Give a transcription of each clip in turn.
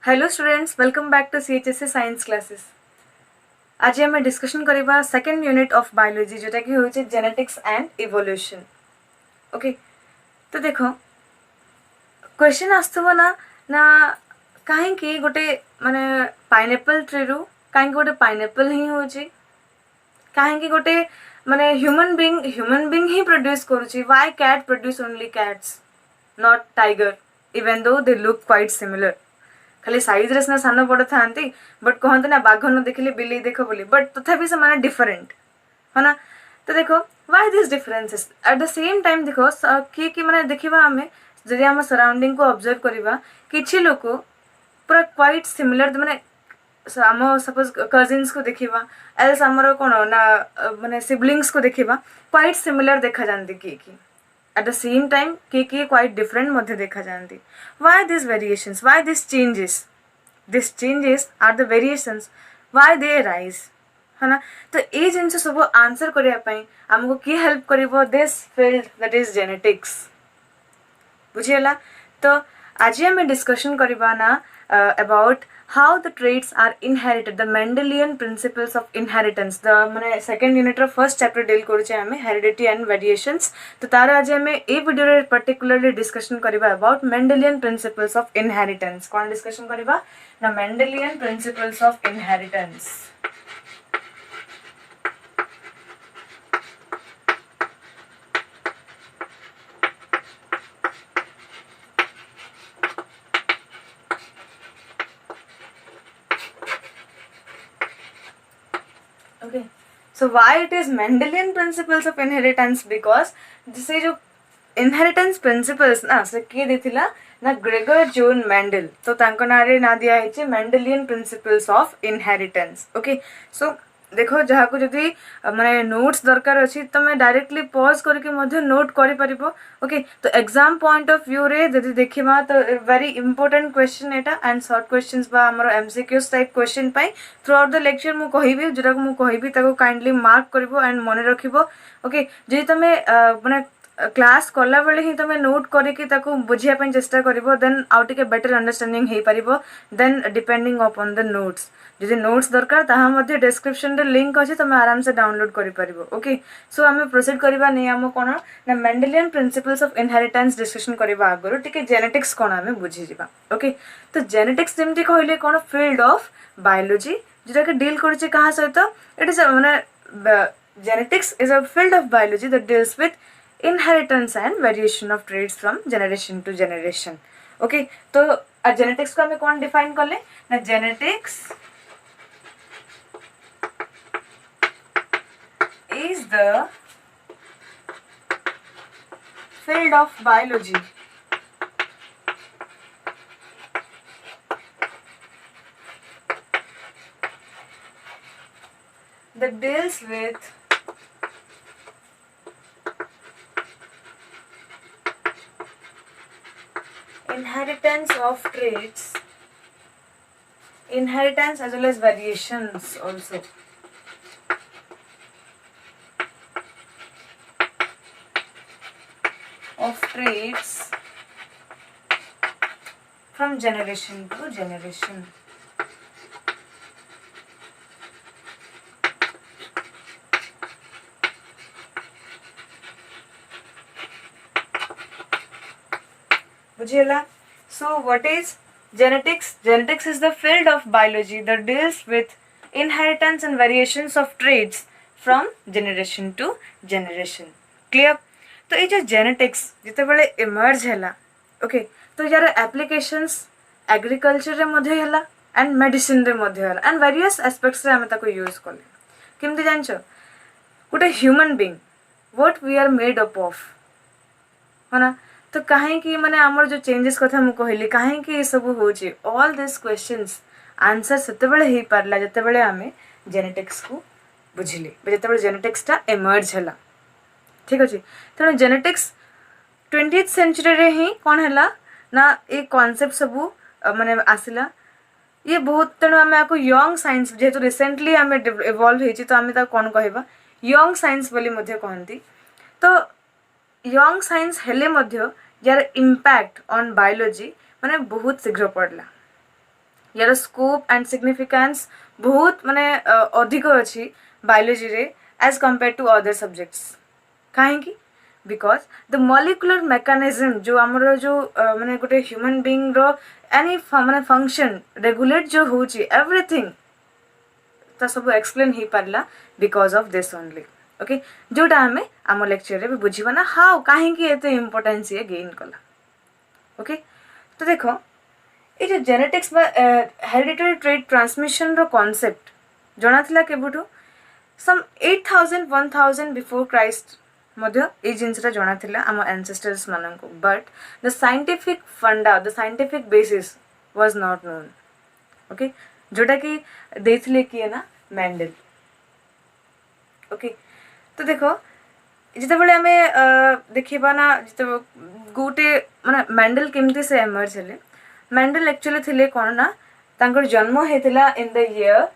Hello students, welcome back to CHSC science classes. आज आम discussion करवा सेकेंड यूनिट ऑफ बायोलॉजी जोटा कि होचे जेनेटिक्स एंड इवोल्यूशन। ओके, तो देखो क्वेश्चन आसथबो ना ना कहीं गोटे माने पाइनएप्पल ट्री रु कहीं गोटे पाइनएप्पल ही होची, कहीं गोटे माने ह्यूमन बीइंग ही प्रोड्यूस करूची। Why cat produce only cats, not tiger, even though they look quite similar. खाली साइज रे सान बड़ था बट कहते ना बाघ न देखिले बिल्ली देख बोली, बट तथापि से माने डिफरेंट है ना। तो देखो why this differences eight the same time देखो कि माने देखिबा हमें जदि हम सराउंडिंग को ऑब्जर्व करिबा किछि लोक पूरा क्वाइट सिमिलर माने आम सपोज कजिन्स को देखिबा एल्स आमर कोन ना माने सिबलिंग्स को देखिबा क्वाइट सिमिलर देखा जानती कि at the same time के quite different मध्य देखा जानती। why these variations, why these changes are the variations, why they arise है ना। तो ये जिनसे सब आंसर करने पाई हमको किए हेल्प करिवो this field that is genetics. बुझियला। तो आज हम डिस्कशन करबा ना about how the traits are inherited, the Mendelian principles of inheritance। the माने second unit row first chapter deal करूचे हमें हेरिडिटी एंड वेरिएशंस। तो तार आज हमें ए वीडियो रे पर्टिकुलरली डिस्कशन करबा about Mendelian principles of inheritance. कौन डिस्कशन करबा ना Mendelian principles of inheritance. Okay, so why it is Mendelian principles of inheritance? Because जैसे जो इनहेरिटेंस प्रिंसिपल्स ना से किए देथिला ना ग्रेगर जोन मेंडल, तो तांको नारे ना दिया है Mendelian principles of inheritance. Okay, so देखो जहाँ को जदि माने नोट्स दरकार अच्छी तो मैं डायरेक्टली पॉज करके मध्य नोट करि परिबो। ओके, तो एग्जाम पॉइंट ऑफ व्यू रे जदि देखिबा तो very important question Etah and short questions बा हमर MCQs type question pi through out the lecture मु कहिबी, जोटा मु कहिबी ताको काइंडली मार्क करिवो एंड मने रखिबो। ओके, जे तमे माने क्लास कला बेले ही तुम नोट करके बुझापी चेष्टा कर देन आउ टे बेटर अंडरस्टैंडिंग हो पार then depending upon the notes. जदि नोट्स दरकार ताहा डिस्क्रिप्शन रे लिंक अच्छे तुम आराम से डाउनलोड कर पार। ओके, सो आम प्रोसीड करवा नहीं आम कौन ना Mendelian principles of inheritance discussion करवा आगु टिके जेनेटिक्स कौन आम बुझीजा। ओके, तो जेनेटिक्स जमी कहले कौन फील्ड ऑफ बायोलॉजी जोटा कि डील कर सहित इट इज माने genetics is a field of biology that deals with inheritance and variation of traits from generation to generation। okay, तो genetics को हमें कौन डिफाइन कर ले ना genetics is the field of biology that deals with inheritance of traits, inheritance as well as variations also of traits from generation to generation। बुझियला। So what is genetics? Genetics is the field of biology that deals with inheritance and variations of traits from generation to generation। clear? तो ये जो genetics जिते बड़े emerge हैला, okay, तो यार applications agriculture रे मध्य हैला एंड मेडिसिन रे मध्य हैला एंड वेरियस एस्पेक्ट्स रे हम ताको यूज करले। केमती जानछो गोटे human being what we are made up of है ना। तो कहीं माने आमर जो चेंजेस कथा मु कहली कहीं सब होची ऑल दिस क्वेश्चंस आंसर सेतेबेले ही पारला जतेबेले आमे जेनेटिक्स को बुझिले जतेबेले जेनेटिक्स टा इमर्ज हैला। ठीक अछि, तेणु जेनेटिक्स 20th सेंचुरी रे ही कौन हैला ना ए कॉन्सेप्ट सब माने आसिला। ये बहुत तेणु आम आपको यंग साइंस जेहेतु रिसेंटली आम इवॉल्व होती तो आम कौन कहवा यंग साइंस बोली मध्य कहती। तो यंग साइंस हेले मध्य यार इम्पैक्ट ऑन बायोलॉजी माने बहुत शीघ्र पड़ला यार स्कोप एंड सिग्निफिकेंस बहुत माने अधिक अच्छी बायोलॉजी रे as compare to other subjects कहीं बिकॉज द मॉलिक्युलर मेकानिज्म जो आमर जो माने गोटे ह्यूमन बीइंग रो एनी माने फंक्शन रेगुलेट जो होची एवरीथिंग तो सब एक्सप्लेन हो पारा because of this only okay जोटा आम आम लेक्चर रे भी बुझीबा ना हाउ कहीं एते इम्पोर्टेंस ये गेन कला ओके तो देखो ये जो जेनेटिक्स हेरिडिटरी ट्रेट ट्रांसमिशन रो कॉन्सेप्ट जना थिला केबुठू सम 8000 1000 बिफोर क्राइस्ट मध्य ये जिनसटा जना थिला आम एंसेस्टर्स माननको बट द साइंटिफिक फंडा the scientific basis was not known okay जोटा कि देथिले किए ना मेंडल ओके तो देखो जिते बड़े आम देखा ना जिते गोटे माने मेंडल केमती से एमर्ज हेले मेंडल एक्चुअली थिले कौन ना तांकर जन्म होता इन द ईयर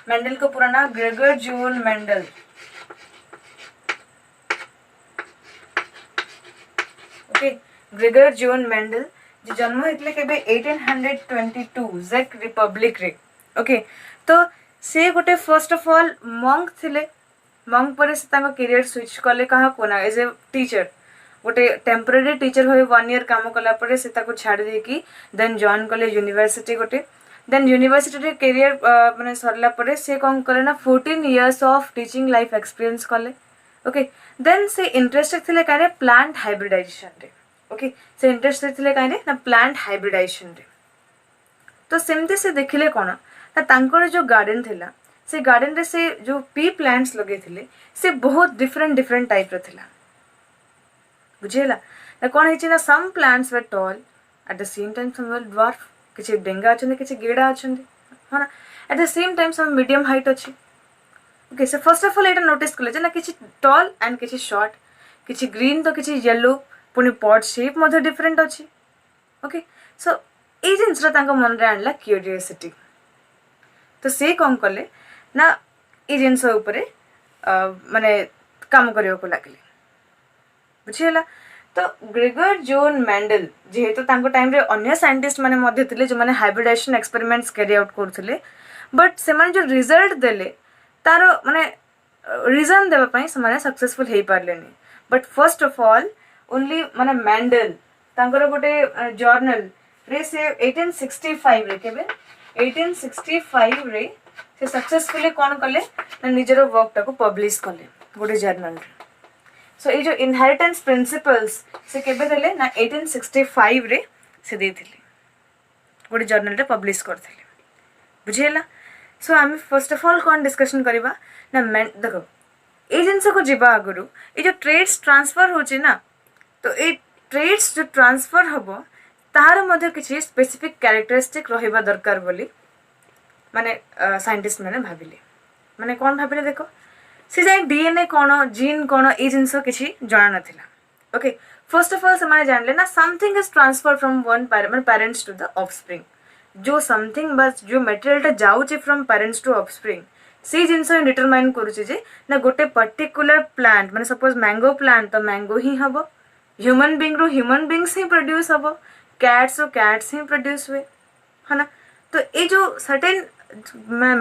मेंडल को पूरा ना Gregor John Mendel okay Gregor John Mendel जो जन्म होते केबे 1822 जेक रिपब्लिक रे ओके तो से गोटे फर्स्ट ऑफ ऑल मंक थिले मंक पर से तांको करियर स्विच कले कहा कोना एज ए टीचर गोटे टेम्पररी टीचर हो 1 ईयर काम कला पर से ताको छाड़ दे कि देन जॉइन कले यूनिवर्सिटी गोटे देन यूनिवर्सिटी रे करियर माने सरला पर से कौन कले ना 14 years of teaching life experience कले ओके देन से इंटरेस्टेड थिले कारे प्लांट हाइब्रिडाइजेशन रे ओके से इंटरेस्टेड थिले कारे ना प्लांट हाइब्रिडाइजेशन रे तो सेमते से देखिले कोन ना तांकर जो गार्डन थिला से गार्डन रे से जो पी प्लांट्स लगे थिले से बहुत डिफरेंट डिफरेंट टाइप रो थिला बुझेला ना कोन हेछि ना some plants were tall at the same time some were dwarf किछि डेंगा अछन किछि गेडा अछन हाना at the same time some medium height अछि okay so first of all एटा नोटिस कले जे ना किछि टॉल एंड किछि शॉर्ट किछि ग्रीन तो किछि येलो पुनी पॉट शेप मध्ये डिफरेंट अछि ओके सो ए जिनसरा तांको मन रे आनला क्यूरियोसिटी तो से कौन कले ना ये जिनस उपरे माने काम करियो को लागले बुझियला तो ग्रेगर जॉन मेंडल जेहेतु तांको टाइम रे अन्य साइंटिस्ट माने मध्ये थिले जो माने हाइब्रिडाइजेशन एक्सपेरिमेंट्स कैरी आउट करथिले बट से माने जो रिजल्ट देले तारो माने रीजन देबा पई से माने सक्सेसफुल हे पारलेनी but first of all only माने मेंडल तांकर गोटे जर्नल रे से 1865 रे केबे 1865 रे से सक्सेसफुली कौन कले ना निजर वर्क टाको पब्लिश कले गोटे जर्नल रे सो ये जो इनहेरिटेंस प्रिंसिपल्स से केबे देले ना 1865 रे से देथिले गोटे जर्नल रे पब्लिश करथिले बुझियला सो आम फर्स्ट ऑफ ऑल कौन डिस्कशन करबा ना देखो ए जिनस को जीवा आगुरु ये जो ट्रेड्स ट्रांसफर होची ना तो ये ट्रेड्स जो ट्रांसफर हबो तार मध्ये किछि स्पेसिफिक कैरेक्टरिस्टिक रहिबा दरकार बोली माने साइंटिस्ट माने भाबिले माने कौन भाबिले देखो से जाय डीएनए कोन जीन कोन ए जिंस किछि जाना नथिला ओके फर्स्ट ऑफ ऑल से माने जानले ना something is transfer from one parents to the offspring जो समथिंग बस जो मटेरियल टा जाउची फ्रॉम पेरेंट्स टू ऑफस्प्रिंग से जिंस डिटरमाइन करूची जे ना गोटे पर्टिकुलर प्लांट माने सपोज मैंगो प्लांट तो मैंगो ही हबो ह्यूमन बीइंग रो ह्यूमन बीइंग्स ही प्रोड्यूस हबो कैट्स रो कैट्स ही प्रोड्यूस हुए है ना तो ये जो सर्टेन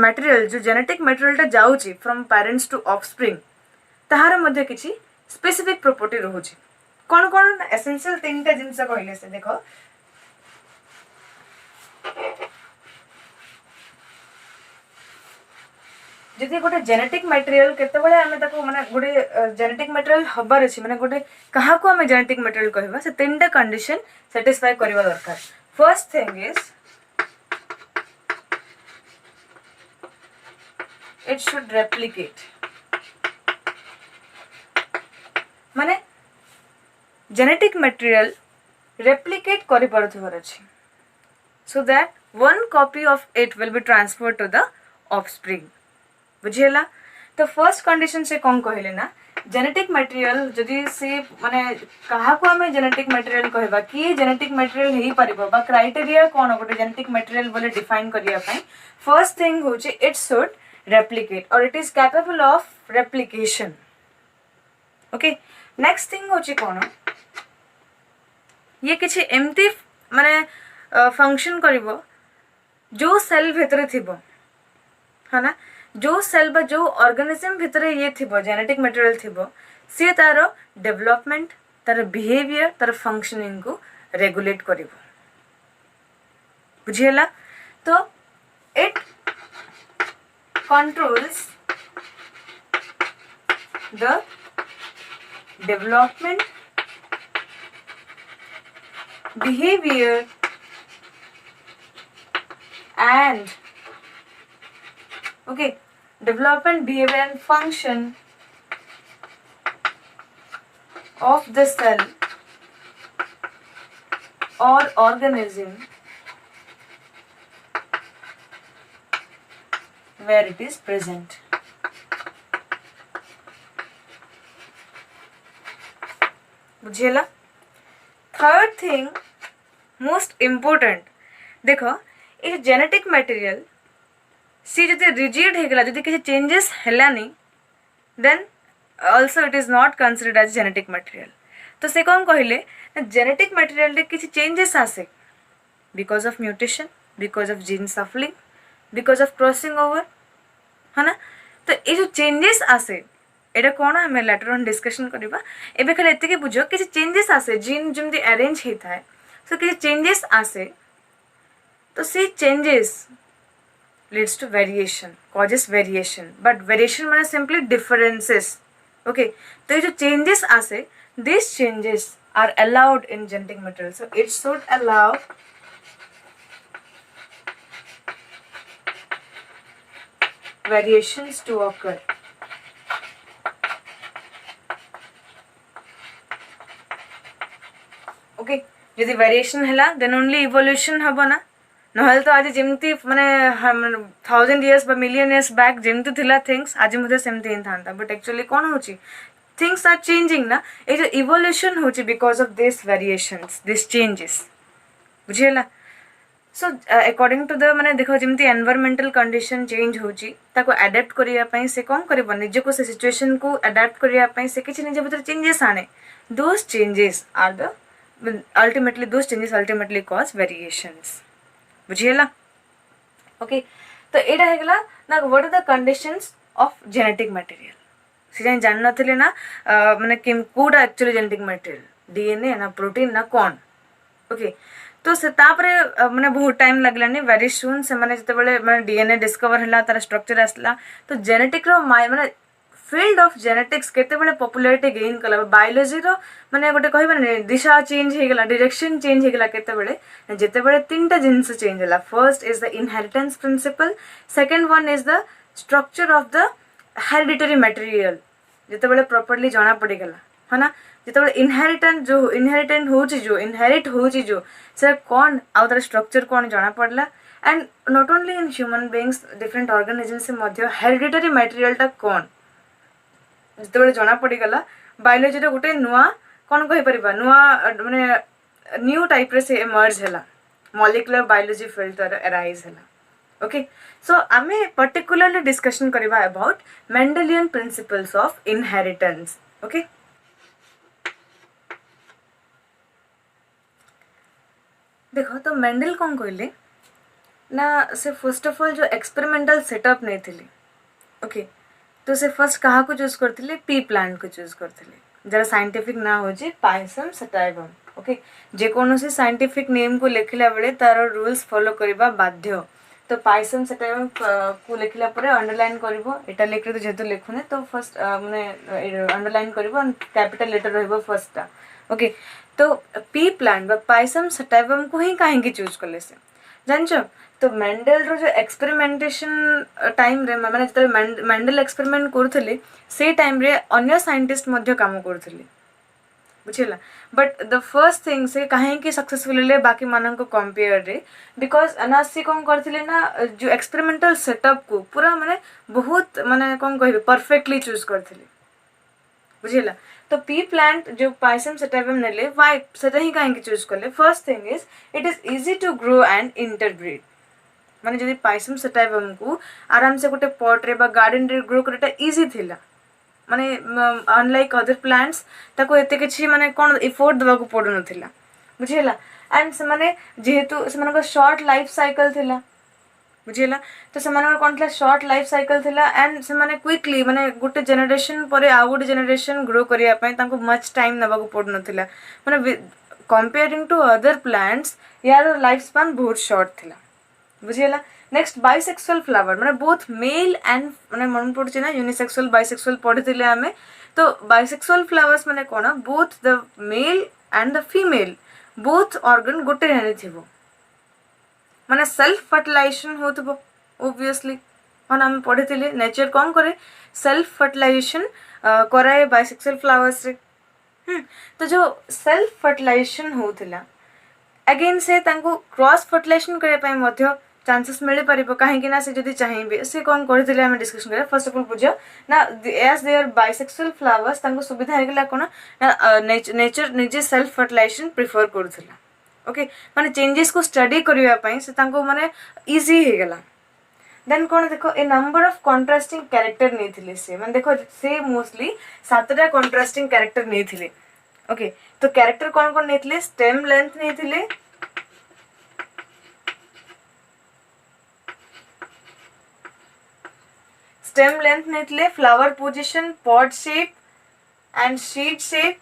मटेरियल जो जेनेटिक मटेरियल टा जाउची फ्रॉम पेरेंट्स टू ऑफस्प्रिंग ताहार मध्ये किछि स्पेसिफिक प्रॉपर्टी रहउची कोन कोन एसेंशियल तीन टा जिंस कहले से देखो जदि गोटे जेनेटिक मटेरियल केते बळे आमे ताको माने गोटे जेनेटिक मटेरियल हबार अछि माने गोटे कहा को आमे जेनेटिक मटेरियल कहबा से तीनटा कंडीशन सैटिस्फाई करबा दरकार first thing is it should replicate माने genetic material replicate करि परथवर अछि so that one copy of it will be transferred to the offspring बुझियला तो फर्स्ट कंडीशन से कौन कहले ना जेनेटिक मटेरियल जदि से माने कहा को हमें जेनेटिक मटेरियल कहबा कि जेनेटिक मटेरियल हेई परिबो बा क्राइटेरिया कोन गोटे जेनेटिक मटेरियल बोले डिफाइन करिया पई फर्स्ट थिंग होची it should replicate or it is capable of replication okay next thing होची कोन ये किसी एमती माने फंक्शन करिवो जो सेल भितर थिबो है ना, जो सेल बा जो ऑर्गेनिज्म भितर ये थिबो जेनेटिक मटेरियल थिबो सी तार डेवलपमेंट तार बिहेवियर तार फंक्शनिंग को रेगुलेट करिवो बुझियला। तो it controls the development behavior and development, behavior and function of the cell or organism where it is present. बुझियला। थर्ड थिंग मोस्ट इम्पोर्टेंट देख ये जेनेटिक मटेरियल सी जदि रिजिड होगला जदि किसी चेंजेस हेलानी then also it is not considered as genetic material. तो से कौन कहले जेनेटिक मटेरियल रे किसी चेंजेस आसे because of mutation, because of gene सफलिंग, because of crossing over है ना। तो ये जो चेंजेस आसे एटा कौन आम लेटर ऑन डिस्कशन करवा। एबे खाली एतिके बुझ किसी चेंजेस आसे जीन जमती अरेंज होता है सो किसी चेंजेस आसे तो सी changes leads to variation causes variation but variation माने सिंपली डिफरेंसेस। ओके तो ये जो चेंजेस आसे this changes are allowed in genetic material so it should allow variations to occur. Okay यदि वेरिएशन हैला देन ओनली इवोल्यूशन हबो ना नहले तो आज जेमती माने 1000 इयर्स बा मिलियन इयर्स बैक जेमती थिला थिंग्स आज मुझे सेमती इन थांता बट एक्चुअली कोन होची थिंग्स आर चेंजिंग ना ए जो इवोल्यूशन होची because of this variations this changes बुझियला। सो अकॉर्डिंग टू द माने देखो जेमती एनवायरमेंटल कंडीशन चेंज होची ताको अडैप्ट करिया पई से कोन करबो निजे को से सिचुएशन को अडैप्ट करिया पई से किछि निजे भीतर चेंजेस आने those changes are the ultimately those changes ultimately cause variations बुझियला। ओके तो एटा हेगला ना what are the conditions of genetic material से जान नथिले ना माने किम कोडा एक्चुअली जेनेटिक मटेरियल डीएनए ना प्रोटीन ना कौन। ओके तो से तापरे माने बहुत टाइम लागलानी वेरी सून से माने जते बेले माने डीएनए डिस्कवर हला तार स्ट्रक्चर आसला तो जेनेटिक रो माने फील्ड ऑफ जेनेटिक्स केते बेले पॉपुलैरिटी गेन कला बायोलॉजी रो माने गोटे कहबा ने दिशा चेंज हे गेला डायरेक्शन चेंज हे गेला केते बेले जेते बेले तीनटा जिंस चेंज हला। First is the inheritance principle, second one is the structure of the hereditary material जेते बेले प्रॉपर्ली जाना पड़ी गेला है ना। जेते बेले इनहेरिटेंट होची जो इनहेरिट होची जो से कौन आ तार स्ट्रक्चर कौन जाना पड़ला and not only in human beings different organisms से मध्य हेरिडिटरी मटेरियल टा कौन जिते जना पड़गला बायोलोजी गोटे नुआ कौन कहीपर नुआ माने न्यू टाइप रे से इमर्ज है मॉलिक्यूलर बायोलॉजी फील्ड द्वारा अराइज है। ओके सो आमे पर्टिकुलरली डिस्कशन करबा about Mendelian principles of inheritance. Okay देखो तो मेंडल कौन कहले ना से फर्स्ट ऑफ ऑल जो एक्सपेरिमेंटल सेटअप नहीं थी। ओके तो से फर्स्ट कहा को चूज करथिले पी प्लांट को चूज करथिले जरा साइंटिफिक ना हो जे पाइसम सटाइवम। ओके जे कोनोसी साइंटिफिक नेम को लेखिला बेले तार रूल्स फॉलो करबा बाध्य। तो पाइसम सटाइवम को लेखिला परे अंडरलाइन करबो एटा लेख तो जेतु लेखुने तो फर्स्ट माने अंडरलाइन करबो कैपिटल लेटर रहबो फर्स्ट टा। ओके तो पी प्लांट बा पाइसम सटाइवम को ही काहे की चूज करले से जानछो तो मेंडल रो जो एक्सपेरिमेंटेशन टाइम रे माने जते मेंडल एक्सपेरिमेंट करथले से टाइम रे अन्य साइंटिस्ट मध्य काम करथले बुझिला बट द फर्स्ट थिंग से काहे की सक्सेसफुल ले बाकी मानन को कंपेयर रे बिकॉज अनासी कोन करथले ना जो एक्सपेरिमेंटल सेटअप को पूरा माने बहुत माने कोन कहबे परफेक्टली चूज करथले बुझिला। तो पी प्लांट जो पाइसम सटाइवम नेले व्हाई सेटा ही काहे की चूज करले first thing is it is easy to grow and interbreed माने जदि पाइसम सटाइवम को आराम से गोटे पॉट रे बा गार्डन रे ग्रो करटा इजी थिला माने अनलाइक अदर प्लांट्स ताको एते किछि माने कोन एफोर्ट दवा को पड़ो नथिला बुझीगला एंड से जेहेतु से शॉर्ट लाइफ साइकिल थिला बुझीगला तो से कौन था शॉर्ट लाइफ साइकिल थिला एंड से क्विकली माने गोटे जनरेशन पर आउ गोटे जनरेशन ग्रो करिया पई तांको मच टाइम नबा को पड़ नथिला माने कंपेयरिंग टू अदर प्लांट्स यार लाइफ स्पान बहुत शॉर्ट थिला बुझीगला नेक्स्ट बाइसेक्सुअल फ्लावर माने बोथ मेल एंड माने मन पड़छ ना यूनिसेक्सुअल बाइसेक्सुअल पढ़िथिले आमे तो बाइसेक्सुअल फ्लावर्स माने कोन both the male and the female both organ गोटे रहने थिबो माने सेल्फ फर्टिलाइजेशन होतबो ऑब्वियसली माने हम पढ़िथिले नेचर कोन करे सेल्फ फर्टिलाइजेशन कराए बाइसेक्सुअल फ्लावर्स रे तो जो सेल्फ फर्टिलाइजेशन होतिला अगेन से तांको क्रॉस फर्टिलाइजेशन करे पय मध्य चांसेस मिले पारिबो कहीं ना से जदी चाहिबे से कोन करथिले हम डिस्कशन करे फर्स्ट ऑफ ऑल बुझियो ना as they are bisexual flowers तांको सुविधा हे गेला कोन नेचर निजे सेल्फ फर्टिलाइजेशन प्रेफर करथिला ओके माने चेंजेस को स्टडी करिया पय से तांको माने इजी हे गेला देन कोन देखो a number of contrasting character नेथिले से माने देखो से मोस्टली सातटा कंट्रास्टिंग कैरेक्टर नेथिले ओके तो कैरेक्टर कौन कौन नेथिले स्टेम लेंथ नेथिले स्टेम लेंथ नेथिले flower position pod shape and seed shape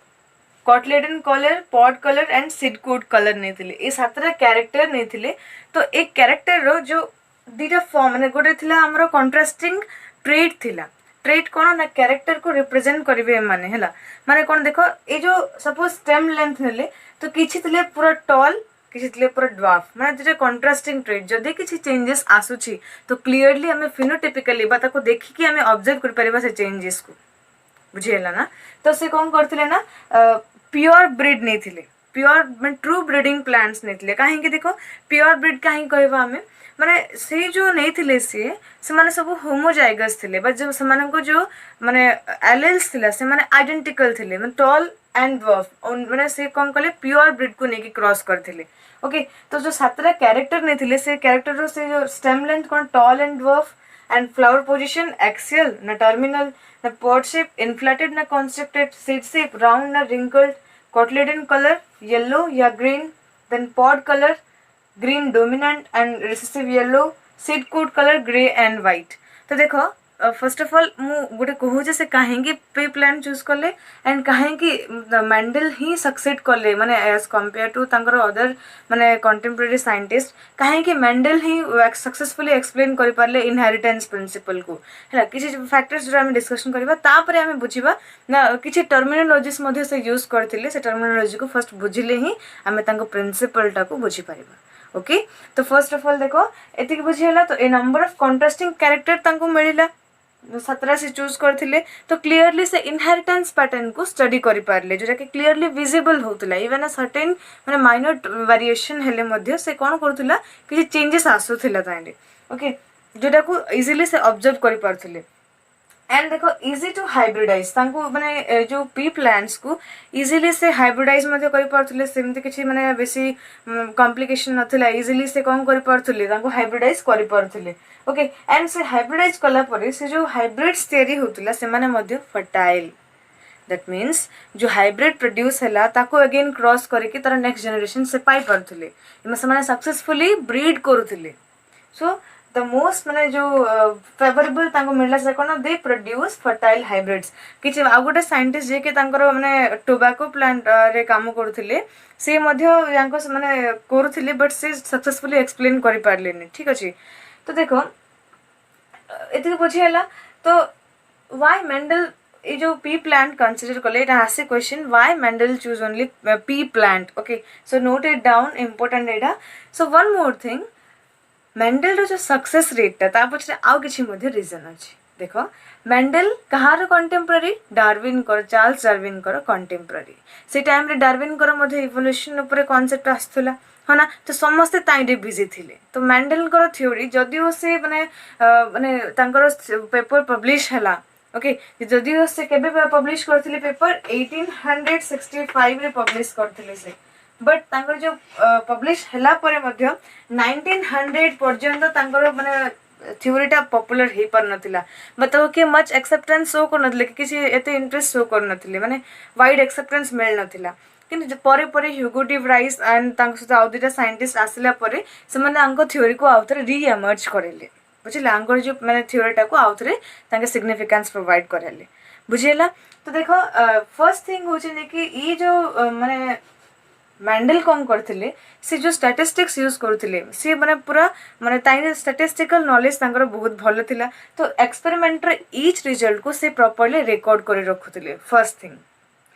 cotyledon colour pod colour and seed coat colour नेथिले ए सातटा कैरेक्टर नेथिले तो एक कैरेक्टर रो जो दीटा फॉर्म माने गोटे थिला हमरो कंट्रास्टिंग ट्रेट थिला ट्रेट कोन ना कैरेक्टर को रिप्रेजेंट करिवे माने हला माने कोन देखो ए जो सपोज स्टेम लेंथ नेले तो किछि थिले पूरा टॉल किछि थिले पूरा ड्वार्फ माने जेटा कंट्रास्टिंग ट्रेट जदि किछि चेंजेस आसुछि तो क्लियरली हमें फिनोटाइपिकली बा ताको देखि कि हमें ऑब्जर्व कर परिबा से चेंजेस को बुझियला ना तो से कोन करथिले ना प्योर ब्रीड नै थिले प्योर माने ट्रू ब्रीडिंग प्लांट्स नै थिले काहे कि देखो प्योर ब्रीड काहे कहबा हमें माने से जो नहीं थिले से माने सब होमोजाइगस थिले बट जो से माने को जो माने एलेल्स थिला से माने आइडेंटिकल थिले माने टॉल एंड ड्वार्फ माने से कौन कले प्योर ब्रीड को नेकी क्रॉस करथिले ओके तो जो सातटा कैरेक्टर नहीं थिले से कैरेक्टर रो से जो स्टेम लेंथ कोन tall and dwarf and flower position axial ना टर्मिनल ना पॉड शेप इन्फ्लेटेड ना कंस्ट्रक्टेड सीड शेप राउंड ना रिंकल्ड कॉटलेडन कलर येलो या green then pod colour green dominant and recessive yellow seed coat colour grey and white तो देखो first of all मु गोटे कहू जे से काहेंगे पे प्लांट चूज करले एंड काहेंगे मेंडल ही सक्सेड करले माने एज कंपेयर टू तांकर अदर माने कंटेम्पररी साइंटिस्ट काहेंगे मेंडल ही सक्सेसफुली एक्सप्लेन करि पारले इनहेरिटेंस प्रिंसिपल को हला किछि फैक्टर्स जो हम डिस्कशन करबा तापरे हम बुझिबा ना किछि टर्मिनोलॉजीज मध्ये से यूज करथिले से टर्मिनोलॉजी को फर्स्ट बुझिले ही हमें तांको प्रिंसिपल टा को बुझि पारिबा ओके तो फर्स्ट ऑफ ऑल देखो एतिक बुझियला तो ए नंबर ऑफ कंट्रास्टिंग कैरेक्टर तांको मिलिला 17 से चूज करथिले तो क्लियरली से इनहेरिटेंस पैटर्न को स्टडी करि पारले जोटा कि क्लियरली विजिबल होतला इवन अ सर्टेन माने माइनर वेरिएशन हेले मध्ये से कोन करथुला कि चेंजेस आसुथिला ताइले ओके जोटा को इजीली से ऑब्जर्व करि पारथिले एंड देखो इजी टू हाइब्रिडाइज तांको माने जो पी प्लांट्स को इजीली से हाइब्रिडाइज मध्ये करि पारथिले सेमति किछि माने बेसी कॉम्प्लिकेशन नथिला इजीली से कोन करि पारथिले तांको हाइब्रिडाइज करि पारथिले ओके एंड से हाइब्रिडाइज कला परे से जो हाइब्रिड्स तयारी होतला से माने मध्ये फर्टाइल दैट मीन्स जो हाइब्रिड प्रोड्यूस हैला ताको अगेन क्रॉस करके तार नेक्स्ट जनरेशन से पाई पारथिले इमे से माने सक्सेसफुली ब्रीड करूथिले सो द मोस्ट माने जो फेवरेबल तांको मिलला से कोन दे प्रोड्यूस फर्टाइल हाइब्रिड्स किछि आ गोटे साइंटिस्ट जे के तांकर माने टोबैको प्लांट रे काम करथिले से मध्ये यांको माने करथिले बट से सक्सेसफुली एक्सप्लेन करि पारलेनी ठीक अछि तो देखो एति बुझियला तो व्हाई मेंडल ये जो पी प्लांट कंसीडर कले it has a question why Mendel choose only pea plant okay so note it down important एटा so one more thing Mendel रो जो सक्सेस रेट ता पछरे आउ किछि मध्ये रीजन अछि देखो मेंडल कहार कंटेम्पररी डार्विन कर चार्ल्स डार्विन कर कंटेम्पररी से टाइम रे डार्विन कर मध्ये इवोल्यूशन ऊपर कांसेप्ट आस्थुला है ना तो समस्ते ताइडे बिजी थिले तो मेंडल कर थ्योरी जदिओ से माने माने तांकर पेपर पब्लिश हला ओके जदिओ से केबे पब्लिश करथिले पेपर 1865 रे पब्लिश करथिले से बट तांकर जो पब्लिश हला परे मध्ये 1900 पर्यंत तांकर माने थ्योरीटा पॉपुलर हे पर नथिला मतलब कि मच एक्सेप्टेंस शो कर नथिले कि किसी एते इंटरेस्ट शो कर नथिले माने वाइड एक्सेप्टेंस मिल नथिला कि परे परे ह्यूगो डी व्राइस एंड सहित आउ दुटा साइंटिस्ट आसला परे से थ्योरी को आउ थे रीएमर्ज करेले बुझे आंकर जो मैंने थ्योरीटा को आउ थे सिग्निफिकेंस प्रोवाइड करेले बुझेला। तो देख फर्स्ट थिंग हूँ कि ये जो माने मैंडल कौन करथिले से जो स्टैटिस्टिक्स यूज करथिले से माने पूरा माने ताई स्टैटिस्टिकल नॉलेज तांकर बहुत भलो थिला। तो एक्सपेरिमेंट रे ईच रिजल्ट को से प्रॉपर्ली रिकॉर्ड करे रखुथिले फर्स्ट थिंग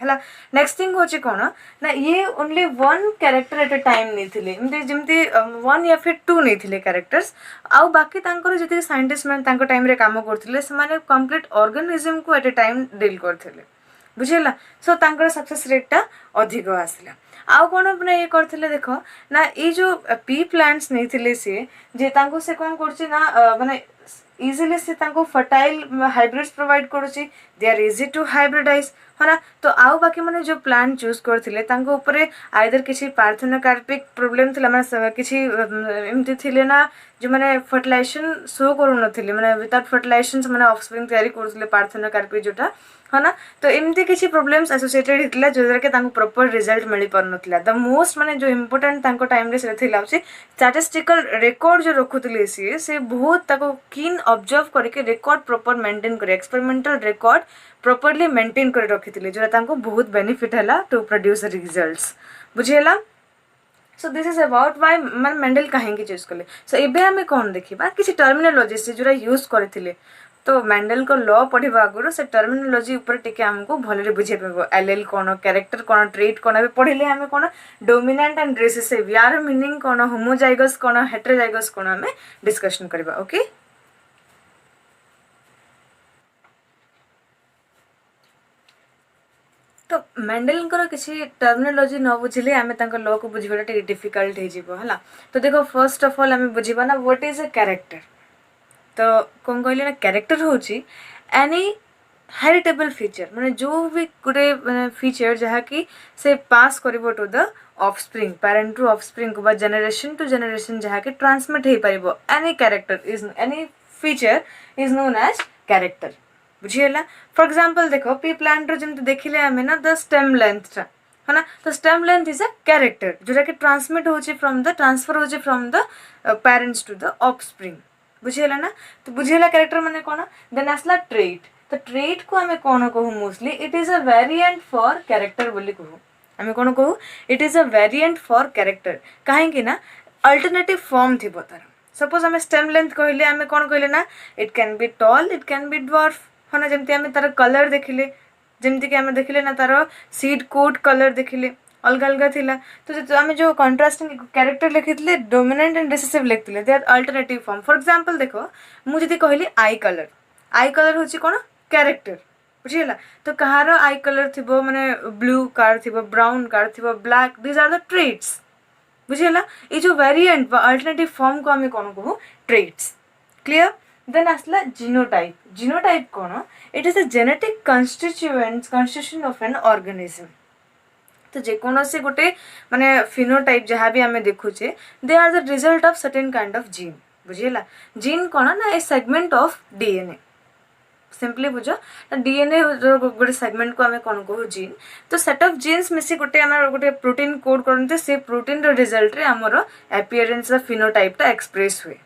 है। नेक्स्ट थिंग होची कोन ना ये only one character at a time नहीं थिले एमती जेमती वन या फिर टू नहीं थिले कैरेक्टर्स आउ बाकी तांकर जति साइंटिस्ट मैंने तांको टाइम रे काम करथिले से माने कंप्लीट ऑर्गेनिज्म को एट अ टाइम डील करथिले बुझेला। सो तांकर सक्सेस रेटटा अधिक आसला। आउ कौन मैंने ये करथिले देखो ना ये जो पी प्लांट्स नहीं थिले जे तांको से कौन करछि ना माने इजीली से तांको फर्टाइल हाइब्रिड्स प्रोवाइड करूछि they are easy to hybridize है ना। तो आउ बाकी मैंने जो प्लांट चूज करथिले तांको ऊपर आइदर किसी पार्थेनोकार्पिक प्रोब्लेम थिला माने किसी एमती थिले ना जो मैंने फर्टिलाइजेशन शो करू नथिले माने विदाउट फर्टिलाइजेशन से माने ऑफस्प्रिंग तैयारी करथिले पार्थेनोकार्पिक जोटा है ना। तो एमती किसी प्रोब्लेम्स एसोसिएटेड होता जो द्वारा कि प्रॉपर रिजल्ट मिल पार ना द मोस्ट माने जो इम्पोर्टेंट टाइम रे से स्टैटिस्टिकल रिकॉर्ड जो रखुले से बहुत कीन ऑब्जर्व करके रिकॉर्ड प्रॉपर मेंटेन करे एक्सपेरिमेंटल रिकॉर्ड प्रॉपर्ली मेंटेन कर रखी जोटा बहुत बेनिफिट है टू प्रोड्यूस रिजल्ट्स बुझेला। So this is about why मैंने मेंडल कहीं चूज कले। सो एबे आम कौन देखा किसी टर्मिनोलॉजी से जोरा यूज करथिले। तो मेंडल को लॉ पढ़ा आगुरी से टर्मिनोलॉजी ऊपर टिके हमको भलरे बुझे पाबो एलएल कौन कैरेक्टर कौन ट्रेट कौन ए पढ़ले आम कौन डोमिनेंट एंड रिसेसिव यार मीनिंग कौन होमोजाइगस कौन हेटेरोजाइगस कौन आम डिस्कशन करबा। ओके तो मेंडल किसी टर्मिनोलॉजी न बुझे आम लॉ को बुझा डिफिकल्ट है। तो देखो फर्स्ट ऑफ ऑल आम बुझा ना व्हाट इज अ कैरेक्टर। तो कौन कहले ना कैरेक्टर होची एनी हेरिटेबल फीचर माने जो भी गोटे माने फीचर जहाँ कि से पास करिवो to the offspring parent to offspring को जनरेशन टू जनरेशन जहाँ कि ट्रांसमिट हो पारिबो any character is any feature is known as character बुझीगला। फॉर एग्जांपल देखो पी प्लांट रो जमते देखिले आमे ना द स्टेम लेंथ है ना। तो stem length is a character जोटा कि ट्रांसमिट होची फ्रॉम द ट्रांसफर होची from the parents to the offspring बुझेला ना। तो बुझेला कैरेक्टर माने कौन देन आसला ट्रेट। तो ट्रेट को आमे कौन कहू mostly it is a variant for character बोली कहू आमे कौन कहू it is a variant for character कहीं ना अल्टरनेटिव फॉर्म थी तार। सपोज आमे स्टेम लेंथ कहले आमे कौन कहले ना it can be tall it can be dwarf है ना। जमती आमे तार कलर देखिले जमती कि आमे देखिले ना तार सीड कोट कलर देखिले अलग अलग थिला। तो आम जो कंट्रास्टिंग कैरेक्टर लिखी डोमिनेंट एंड रिसेसिव लिखते they are alternative form. For example देखो मुझे कहली आई कलर हूँ कौन कैरेक्टर बुझीगला। तो कहार आई कलर थी माने ब्लू कार थी ब्राउन कार थी black these are the traits बुझीगला। ये जो वेरिएंट अल्टरनेटिव फॉर्म को आम कौन कहू ट्रेट्स क्लियर। देन आसला जीनोटाइप कौन it is a genetic constitution of an organism. तो जेकोसी गोटे माने फिनोटाइप जहाँ भी आम देखुचे they are the result of certain kind of gene बुझीगला। जीन कौन ना a segment of DNA simply बुझ डीएनए गोटे सेगमेंट को आम कौन कहू जीन। तो सेट ऑफ जीन्स मिसी गोटे आम गोटे प्रोटीन कोड करते से प्रोटीन रिजल्ट रे आमर अपीयरेंस फिनोटाइपटा एक्सप्रेस हुए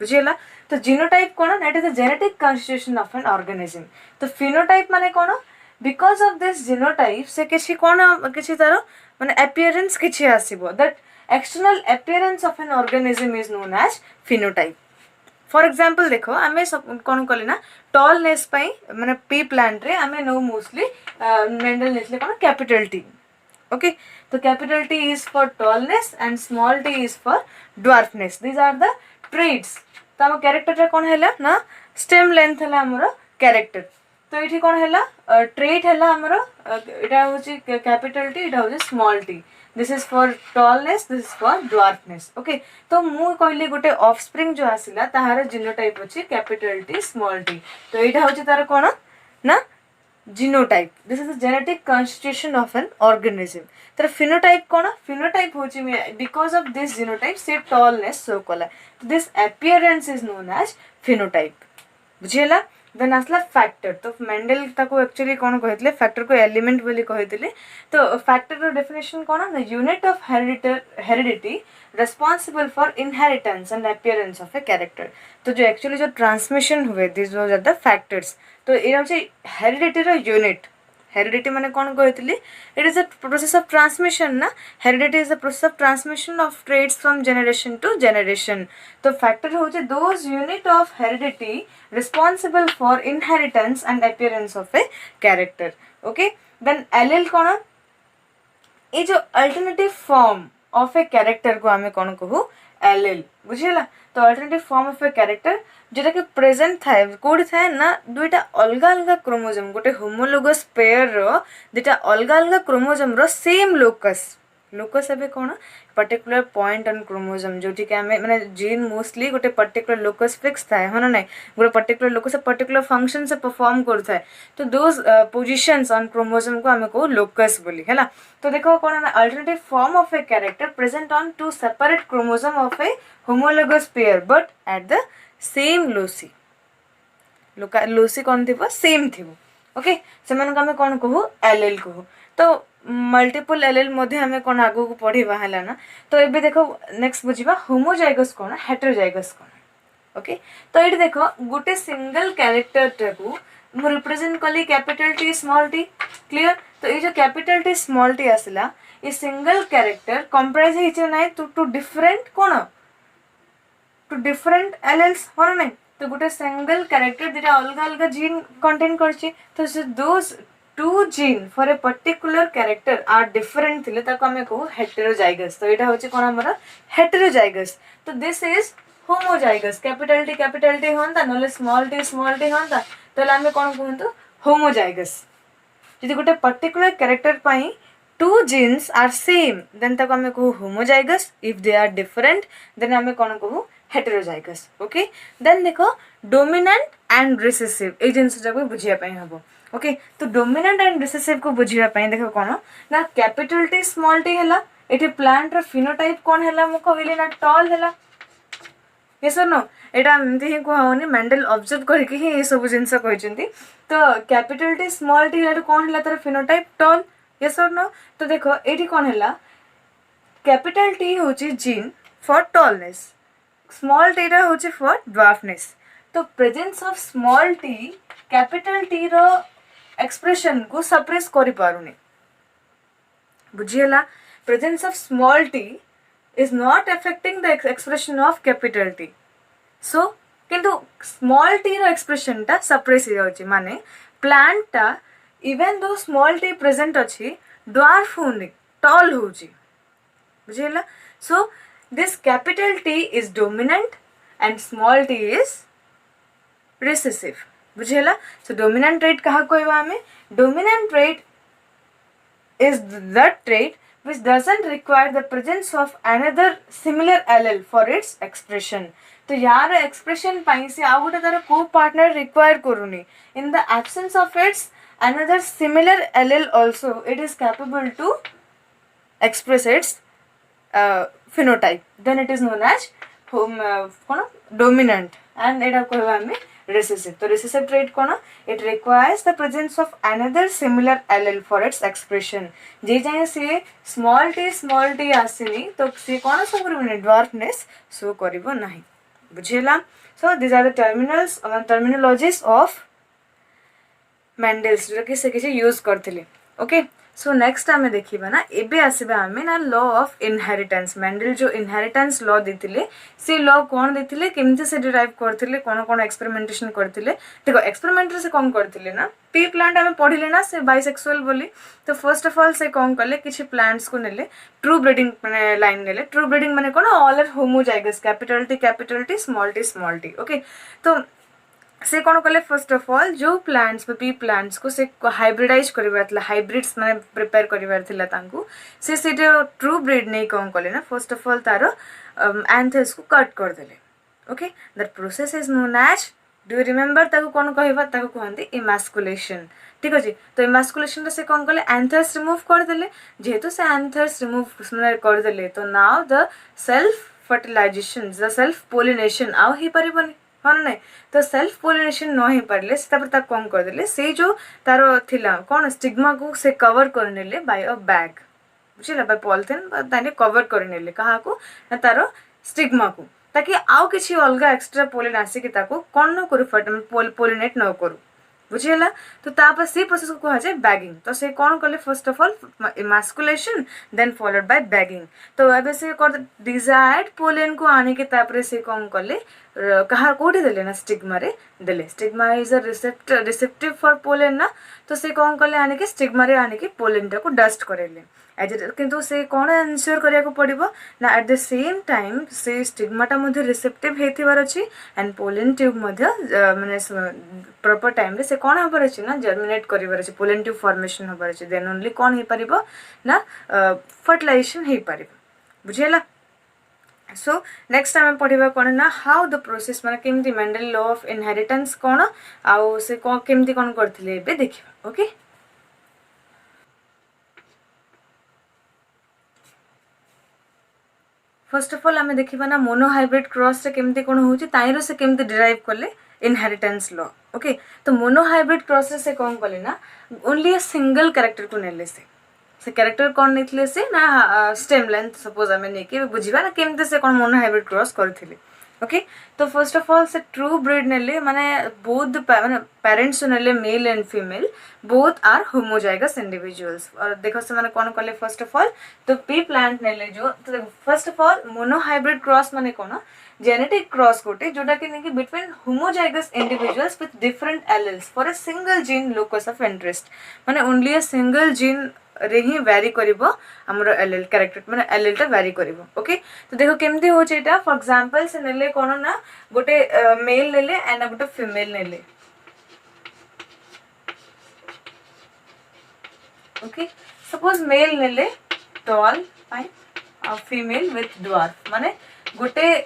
बुझीगला। तो जीनोटाइप कौन that is the genetic constitution of an organism. तो फिनोटाइप माने कौन बिकॉज ऑफ दिस जीनोटाइप से किसी कौन किसी तार माने अपीयरेंस किसी आसीबो that external appearance of an organism is known as phenotype. For example देखो आमे कौन कहले ना टॉलनेस पई माने पी प्लांट रे आमे नो मोस्टली मेंडल नेसले कौन कैपिटल टी ओके। तो capital T is for tallness and small T is for dwarfness these are the traits. तो आम कैरेक्टर कौन है ना स्टेम लेंथ है आमर कैरेक्टर। तो ये कौन है ट्रेट है आमर यहाँ हूँ कैपिटल टी यहाँ हूँ small T this is for tallness this is for dwarfness okay. तो मु कहली गोटे ऑफस्प्रिंग जो आसला ताहार जीनोटाइप अच्छी कैपिटल टी स्मॉल टी। तो यहाँ हूँ तार कौन ना genotype this is the genetic constitution of an organism. तर फिनोटाइप कौन फिनोटाइप होची बिकॉज ऑफ दिस जीनोटाइप से टॉलनेस शो कला this appearance is known as phenotype बुझीगला। देन आसला फैक्टर। तो मेंडल ताको एक्चुअली कौन कहते फैक्टर को एलिमेंट बोली कहते। तो फैक्टर डेफिनेशन कौन the unit of heredity responsible for inheritance and appearance of a character. तो जो एक्चुअली जो ट्रांसमिशन हुए this was are the factors. तो ये हूँ हेरिडिटी रो यूनिट। हेरिडिटी माने कौन कहती it is a process of transmission ना। Heredity is the process of transmission of traits from generation to generation. तो फैक्टर होचे those unit of heredity responsible for inheritance and appearance of a character. Okay then allele कौन ये जो alternative form of a character को आमे कौन कहू allele बुझेला। तो alternative form of a character जोटा कि प्रेजेंट थाए कोड थाए ना दुईटा अलग अलग क्रोमोजोम गोटे होमोलोगस पेयर रो दुईटा अलग अलग क्रोमोजोम रो सेम लोकस लोकस एबे कौन पर्टिकुलर पॉइंट ऑन क्रोमोजोम जोटी कि आमे माने जीन मोस्टली गोटे पर्टिकुलर लोकस फिक्स थाए हो ना नहीं गोटे पर्टिकुलर लोकस पर्टिकुलर फंक्शन से परफॉर्म करथाए। तो दोज पोजिशंस ऑन क्रोमोजोम को आमे को लोकस बोली हैला। तो देखो कौन alternative form of a character present on two separate chromosome of a homologous pair but at the same loci loci कौन थी सेम थी। ओके से आम कौन कहू एलेल कहू। तो मल्टीपल एलेल मध्य आम कौन आगू को पढ़ा है ना। तो ये देखो नेक्स्ट बुझा होमोजाइगस कौन हेटेरोजाइगस कौन। ओके तो ये देख गोटे सिंगल कैरेक्टर को मु रिप्रेजेंट कली capital T small T clear. तो ये जो कैपिटल टी स्मॉल टी आसला ये सिंगल कैरेक्टर कंप्राइज होना टू डिफरेंट कौन टू डिफरेंट एलेल्स हो ना नहीं। तो गोटे सिंगल कैरेक्टर दुटा अलग अलग जीन कंटेन करछि। तो those two gene for a particular character are different थिले ताको हमें कहू हेटेरोजाइगस। तो एटा होछि कोन हमर हेटेरोजाइगस। तो this is homozygous capital T होंता नले स्मॉल टी होंता तो हमें कौन कहतु होमोजाइगस। यदि गोटे पर्टिकुलर कैरेक्टर पाई two genes are same then ताको हमें कहू homozygous. If they are different then हमें कौन कहू हेटेरोजाइगस। ओके देन देखो डोमिनेंट एंड रिसेसिव ए जिनस जाको बुझिया पई हबो। ओके तो डोमिनेंट एंड रिसेसिव को बुझिया पई देखो कौन ना कैपिटल टी स्मॉल टी हैला एठी प्लांट रो फिनोटाइप कौन हैला मु कहली ना टॉल हैला। ये सर नो एटा एमती ही कहनी मेंडल ऑब्जर्व करके ही ये सब जिनस कहचंती। तो कैपिटल टी स्मॉल टी हेड कौन हैला तार फिनोटाइप टॉल। ये सर नो तो देखो एठी कौन हैला कैपिटल टी होची gene for tallness small T रा होची फॉर ड्वार्फनेस। तो presence of small T capital T रो एक्सप्रेशन को सप्रेस करि पारुनी बुझियला। Presence of small T is not affecting the expression of capital T. So किंतु small t रो expression टा suppress हो जाउची माने plant टा even though small t present अछि dwarf होनी tall होउची बुझियला। So this capital T is dominant and small t is recessive बुझियला। So dominant trait कहा कहबा हमें dominant trait is the trait which doesn't require the presence of another similar allele for its expression. तो यार expression पाई से आउ गोटे तार को पार्टनर रिक्वायर करूनी in the absence of its another similar allele also it is capable to express its phenotype then it is known as dominant and एटा कहबा हमें recessive. तो recessive trait कौन it requires the presence of another similar allele for its expression. जे जाए से small t आसीनी तो से कौन show करिबो dwarfness शो करिबो नाही बुझेला। So these are the terminologies of Mendel's जो कि से किसी यूज करथिले। ओके सो नेक्स्ट आमे देखिबा ना एबे आसीबा आमे ना लॉ ऑफ इनहेरिटेंस। मेंडल जो इनहेरिटेंस लॉ देथिले से लॉ कोन देथिले केमते से डिराइव करथिले कोन कोन एक्सपेरिमेंटेशन करथिले। देखो एक्सपेरिमेंट से कोन करथिले ना पी प्लांट आमे पढिले ना से बाइसेक्सुअल बोली। तो फर्स्ट ऑफ ऑल से कोन करले किछि प्लांट्स को नेले ट्रू ब्रीडिंग माने लाइन नेले। ट्रू ब्रीडिंग माने कोन all are homozygous capital T small T. Okay तो से कौन कले फर्स्ट ऑफ ऑल जो प्लांट्स पी प्लांट्स को से हाइब्रिडाइज करबार हाइब्रिड्स माने प्रिपेयर करबार थिला तांकू से ट्रू ब्रीड नहीं कौन कले ना फर्स्ट ऑफ ऑल तारो एंथर्स को कट कर देले। Okay that process is known as do you remember ताको कौन कहबा ताको कहंती इमास्कुलेशन। ठीक अछि तो इमास्कुलेशन रे से कौन कले एंथर्स रिमूव कर देले जेहेतु से एंथर्स रिमूव माने कर देले तो now the self fertilization the self pollination आउ ही परिबनी हाँ ना, तो सेल्फ पोलिनेशन न हो पारे से कौन करदे से जो तार थिला कौन स्टिग्मा को से कवर करने बाय अ बैग बुझे बाय पॉलिथिन कवर करने क्या तार स्टिग्मा को ताकि आउ किसी अलग एक्सट्रा पोलिन आसिक कौन न करूँ पोलिनेट न करूँ बुझीगला। तो तापर से प्रोसेस को कहुए बैगिंग। तो से कौन कले first of all emasculation then followed by bagging. तो एबे से कर डिजायर्ड पोलेन को आने के तापर से कौन कले कहा कोठी देले ना स्टिग्मा रे देले। Stigma is a receptive for pollen ना, तो से कौन कले आने के स्टिग्मा रे आने के पोलेन को डस्ट करेले किंतु से कौन एनश्योर करिया को पड़िबो ना एट द सेम टाइम से स्टिग्माटा मध्ये रिसेप्टिव हेथिबार अछि एंड पोलेन ट्यूब मध्ये माने प्रॉपर टाइम रे से कौन हबार अछि ना जर्मिनेट करिबार अछि पोलेन ट्यूब फॉर्मेशन हबार अछि देन ओनली कौन हे परिबो ना फर्टिलाइजेशन हे परिबो बुझियला। सो नेक्स्ट आम पढ़ा कौन ना हाउ द प्रोसेस माने केमती मेंडल लॉ ऑफ इनहेरिटेंस कौन आउ से कौन केमती कौन करथिले एबे देखिबा। ओके फर्स्ट ऑफ ऑल आम देखा ना मोनोहाइब्रिड क्रॉस से केमती कौन होची ताइरो से केमती डिराइव कले इनहेरिटेंस लॉ। ओके तो मोनोहाइब्रिड क्रॉस से कौन कले ना ओनली अ सिंगल कैरेक्टर को नेले से कैरेक्टर कौन नहीं से ना स्टेम लेंथ सपोज आम नहीं बुझा ना केमती से कौन मोनोहाइब्रिड क्रॉस करथिले। ओके तो फर्स्ट ऑफ ऑल से ट्रू ब्रीड नेले माने बोथ माने पेरेंट्स नेले male and female both are homozygous individuals. और देखो से माने कौन कले फर्स्ट ऑफ ऑल तो पी प्लांट नेले जो तो first of all monohybrid cross माने कौन जेनेटिक क्रॉस गोटे जोटा कि नहीं between homozygous individuals with different alleles for a single gene locus of interest माने ओनली अ सिंगल जीन रे ही वैरी करिवो हमर एलिल कैरेक्टर माने एलिल टा वैरी करिवो। ओके तो देखो केमती हो एटा फॉर एग्जांपल से नेले कोन ना गोटे मेल नेले एंड गोटे फीमेल नेले। ओके सपोज मेल नेले टॉल फाइन और फीमेल विथ ड्वार्फ माने गोटे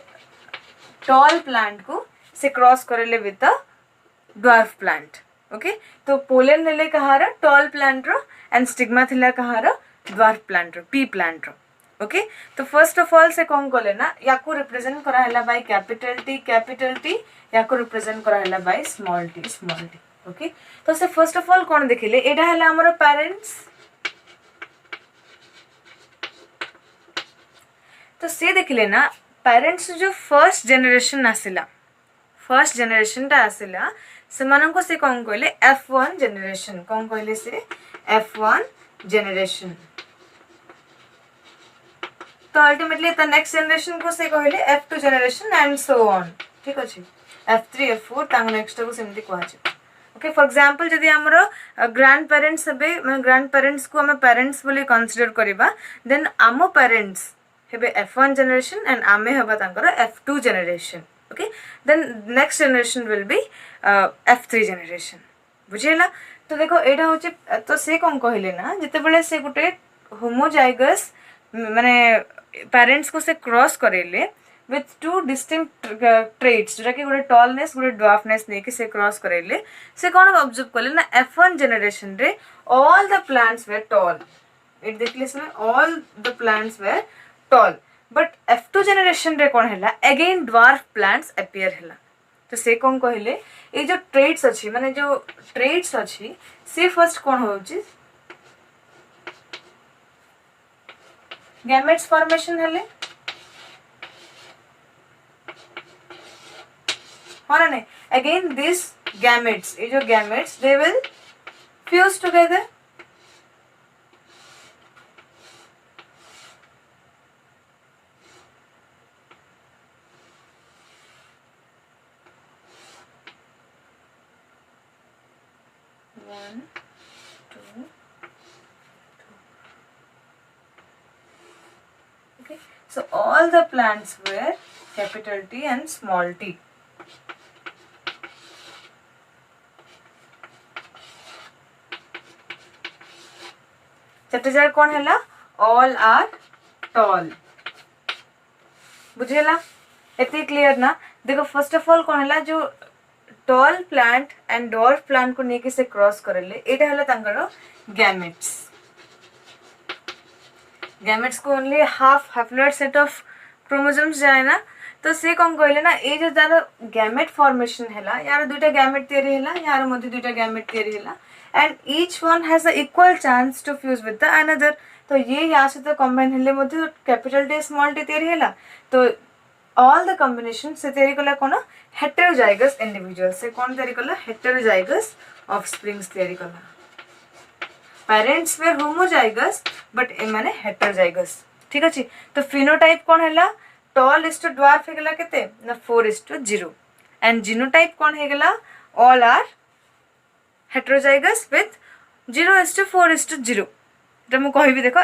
टॉल प्लांट को से क्रॉस करेले with a dwarf plant. Okay तो पोलेन नेले कहार टॉल प्लांट रो एंड स्टिग्मा थिला कहार ड्वार्फ प्लांट रो पी प्लांट रो। ओके तो फर्स्ट ऑफ ऑल से कौन कले ना या को रिप्रेजेंट करा हला बाय कैपिटल टी या को रिप्रेजेंट करा हला बाय स्मॉल टी। ओके तो से फर्स्ट ऑफ ऑल कौन देखिले एडा हला हमर पेरेंट्स। तो से देखिले ना पेरेंट्स जो फर्स्ट जनरेशन आसिला फर्स्ट जनरेशन टा आसिला से मानन को से कौन कहले F1 जनरेशन कौन कहले से F1 जनरेशन। तो अल्टीमेटली त नेक्स्ट जनरेशन को से कहले F2 generation and so on. ठीक अछि F3 F4 तांग नेक्स्ट को सेमती कहजे। ओके फॉर एग्जांपल जदि हमरो ग्रैंड पेरेंट्स हेबे माने ग्रैंड पेरेंट्स को हम पेरेंट्स बोली कंसीडर करिबा देन आमो पेरेंट्स हेबे F1 जनरेशन एंड आमे हेबा तांकर F2 generation. Okay then next generation will be F3 generation बुझेला। तो देखो एटा होचे तो से कौन कहले ना जते बेले से गुटे होमोजाइगस माने पेरेंट्स को से क्रॉस करेले विथ टू डिस्टिंक्ट ट्रेट्स जोटा कि गोटे टॉलनेस गोटे ड्वार्फनेस नेके से क्रॉस करेले से कौन ऑब्जर्व कले ना F1 जनरेशन रे all the plants were tall इट देखले से all the plants were tall but F2 generation रे कौन हैला अगेन ड्वार्फ प्लांट्स अपीयर हैला। तो से कौन कहले ये जो ट्रेट्स अच्छी माने जो ट्रेट्स अच्छी से फर्स्ट कौन होची गैमेट्स फॉर्मेशन हेले हाँ ना अगेन दिस गैमेट्स ये जो gametes they will fuse together. One, two. Okay, so all the plants were capital T and small t. चतुर्जाय कौन हैला all are tall बुझेला एते क्लियर ना। देखो फर्स्ट ऑफ ऑल कौन हैला जो tall plant and dwarf plant को नेके से क्रॉस करेले एटा हला तांकर गैमेट्स। गैमेट्स को only half haploid set of chromosomes जाए ना तो से कौन कहले ना ये जो तार गैमेट फॉर्मेशन है यार दुईटा गैमेट तैयारी है यार मध्य दुईटा गैमेट तैयारी है and each one has a equal chance to fuse with the another तो ये या सहित कंबाइन हेले मध्य कैपिटल टी स्मॉल टी तैयारी है तो ऑल द कॉम्बिनेशन से तैयारी कला कौन हेटेरोजाइगस इंडिविजुअल से कौन तैयारी कला हेटेरोजाइगस ऑफस्प्रिंग्स तैयारी कला पेरेंट्स वेर होमोजाइगस बट ए माने हेटेरोजाइगस ठीक अच्छे तो फिनोटाइप कौन है टॉल इज टू ड्वार्फ हेगला केते ना 4:0 एंड जीनोटाइप कौन हेगला ऑल आर हेटेरोजाइगस विथ 0:4:0 तो मु कहबी देखो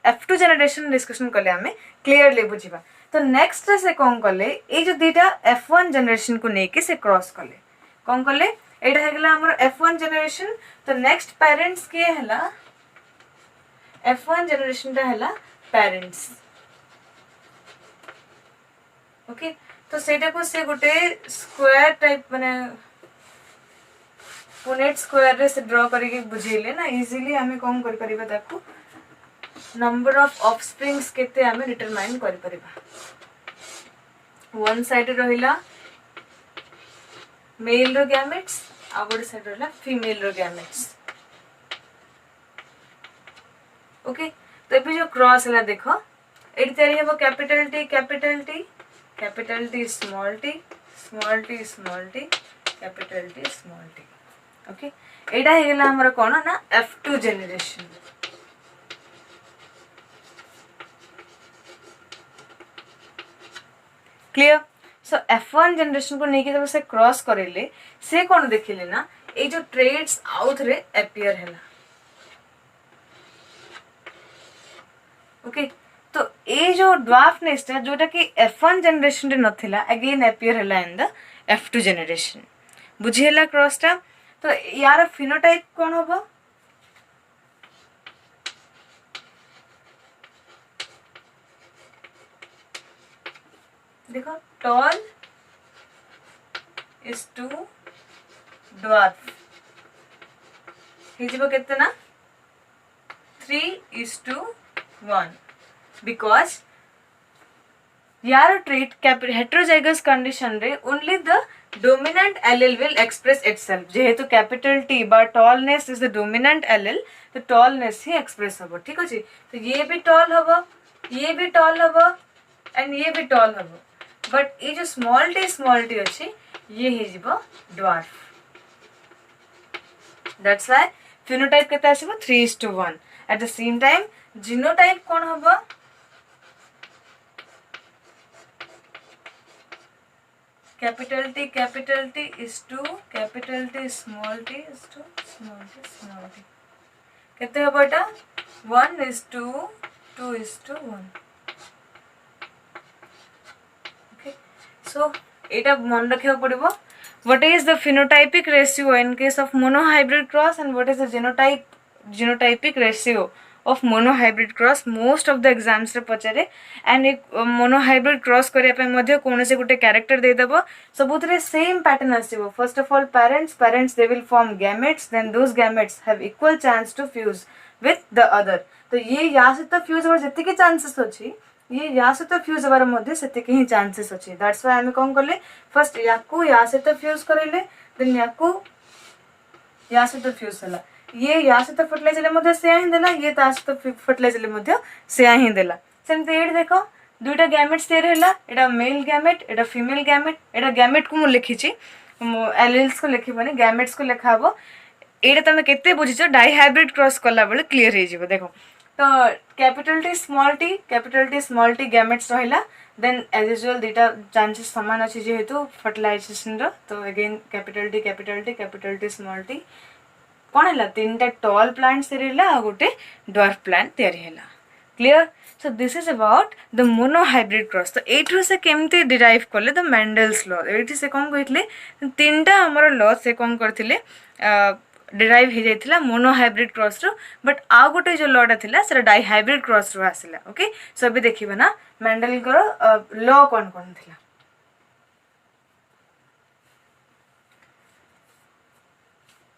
F2 जनरेशन डिस्कशन कले आमे क्लियरली बुझिबा तो नेक्स्ट से कौन कले ये जो दुईटा F1 जनरेशन को लेके से क्रॉस कले कौन कले एटा हेगला हमर F1 जनरेशन तो नेक्स्ट पेरेंट्स के हला F1 जनरेशन टा हला पेरेंट्स ओके तो सेटा को से गोटे स्क्वायर टाइप माने पुनेट स्क्वायर रे से ड्रॉ करके बुझेले ना इजीली हमें कौन कर परिबा ताकू नंबर ऑफ ऑफस्प्रिंग्स केते हमें डिटरमाइन कर परिबा वन साइड रहिला मेल रो गैमेट्स आ गोटे साइड रहिला फीमेल रो गैमेट्स ओके तो एबे जो क्रॉस हला देखो एडी तयारी हेबो capital T capital T capital T small T small T small T capital T small T okay एटा हेगला हमर कोन ना F2 generation clear so F1 generation को लेके जब से क्रॉस करेले से कोन देखिले ना ए जो ट्रेड्स आउट रे अपीयर हैला ओके तो ये जो ड्वार्फनेस टा जोटा कि F1 जनरेशन रे नथिला अगेन अपीयर हैला इन द F2 जनरेशन बुझियला क्रॉस टा तो यार फिनोटाइप कौन होबो देखो टॉल इज टू ड्वार्फ हिजबो कितना 3:1 because यार trait heterozygous condition रे only the dominant allele will express itself जेहेतु capital T बा tallness is the dominant allele तो tallness ही express होबो ठीक अछि तो ये भी tall होबो ये भी tall होबो and ये भी tall होबो but ये जो small t अछि ये ही जीवो dwarf that's why phenotype केते आसीबो 3:1 at the same time genotype कोन होबो capital T is to capital T small t is to small t केते होबो एटा 1:2:1 okay so एटा मन रखियो पड़िबो what is the phenotypic ratio in case of monohybrid cross and what is the genotypic ratio of monohybrid cross most of the exams रे पचारे and एक monohybrid cross करिया पे मध्ये कोन से गुटे कैरेक्टर दे देबो सबुतरे सेम पैटर्न आसीबो first of all parents they will form gametes then those gametes have equal chance to fuse with the other तो ये या से तो फ्यूज होर जति के चांसेस अछि ये या से तो फ्यूज होबार मध्ये सेति के ही चांसेस अछि दैट्स व्हाई हम कोन करले फर्स्ट याकू या से तो फ्यूज करेले देन याकू या से तो फ्यूज हला ये या से तो फर्टिलाइजर मध्ये से ही देला ये ता से तो फर्टिलाइजर मध्ये से ही देला सेमते एड देखो दुईटा गैमेट्स तैयार हैला एटा मेल गैमेट एटा फीमेल गैमेट एटा गैमेट को मु लिखि छी एलील्स को लिखि बने गैमेट्स को लिखाबो एटा तमे केते बुझिछ डाइहाइब्रिड क्रॉस कला बेले क्लियर हे जिवो देखो तो capital T small t gametes रहिला देन एज यूजुअल दुईटा चांसेस समान अछि जेहेतु फर्टिलाइजेशन रो तो again capital T small t कौन है तीन टा टॉल प्लांट्स तैयारी आ गोटे ड्वार्फ प्लांट तैयारी है clear so this is about the monohybrid cross तो एठू से केमती डिराइव करले द मेंडल्स लॉ एठी से कौन कहले तीन टा हमर लॉ से कौन करथिले डिराइव हो जाइथिला मोनोहाइब्रिड क्रॉस रो बट आ गोटे जो लॉ टा थिला सेरा डाइहाइब्रिड क्रॉस रो आसिला ओके सो अभी देखिबा ना मेंडल करो लॉ कौन कौन थिला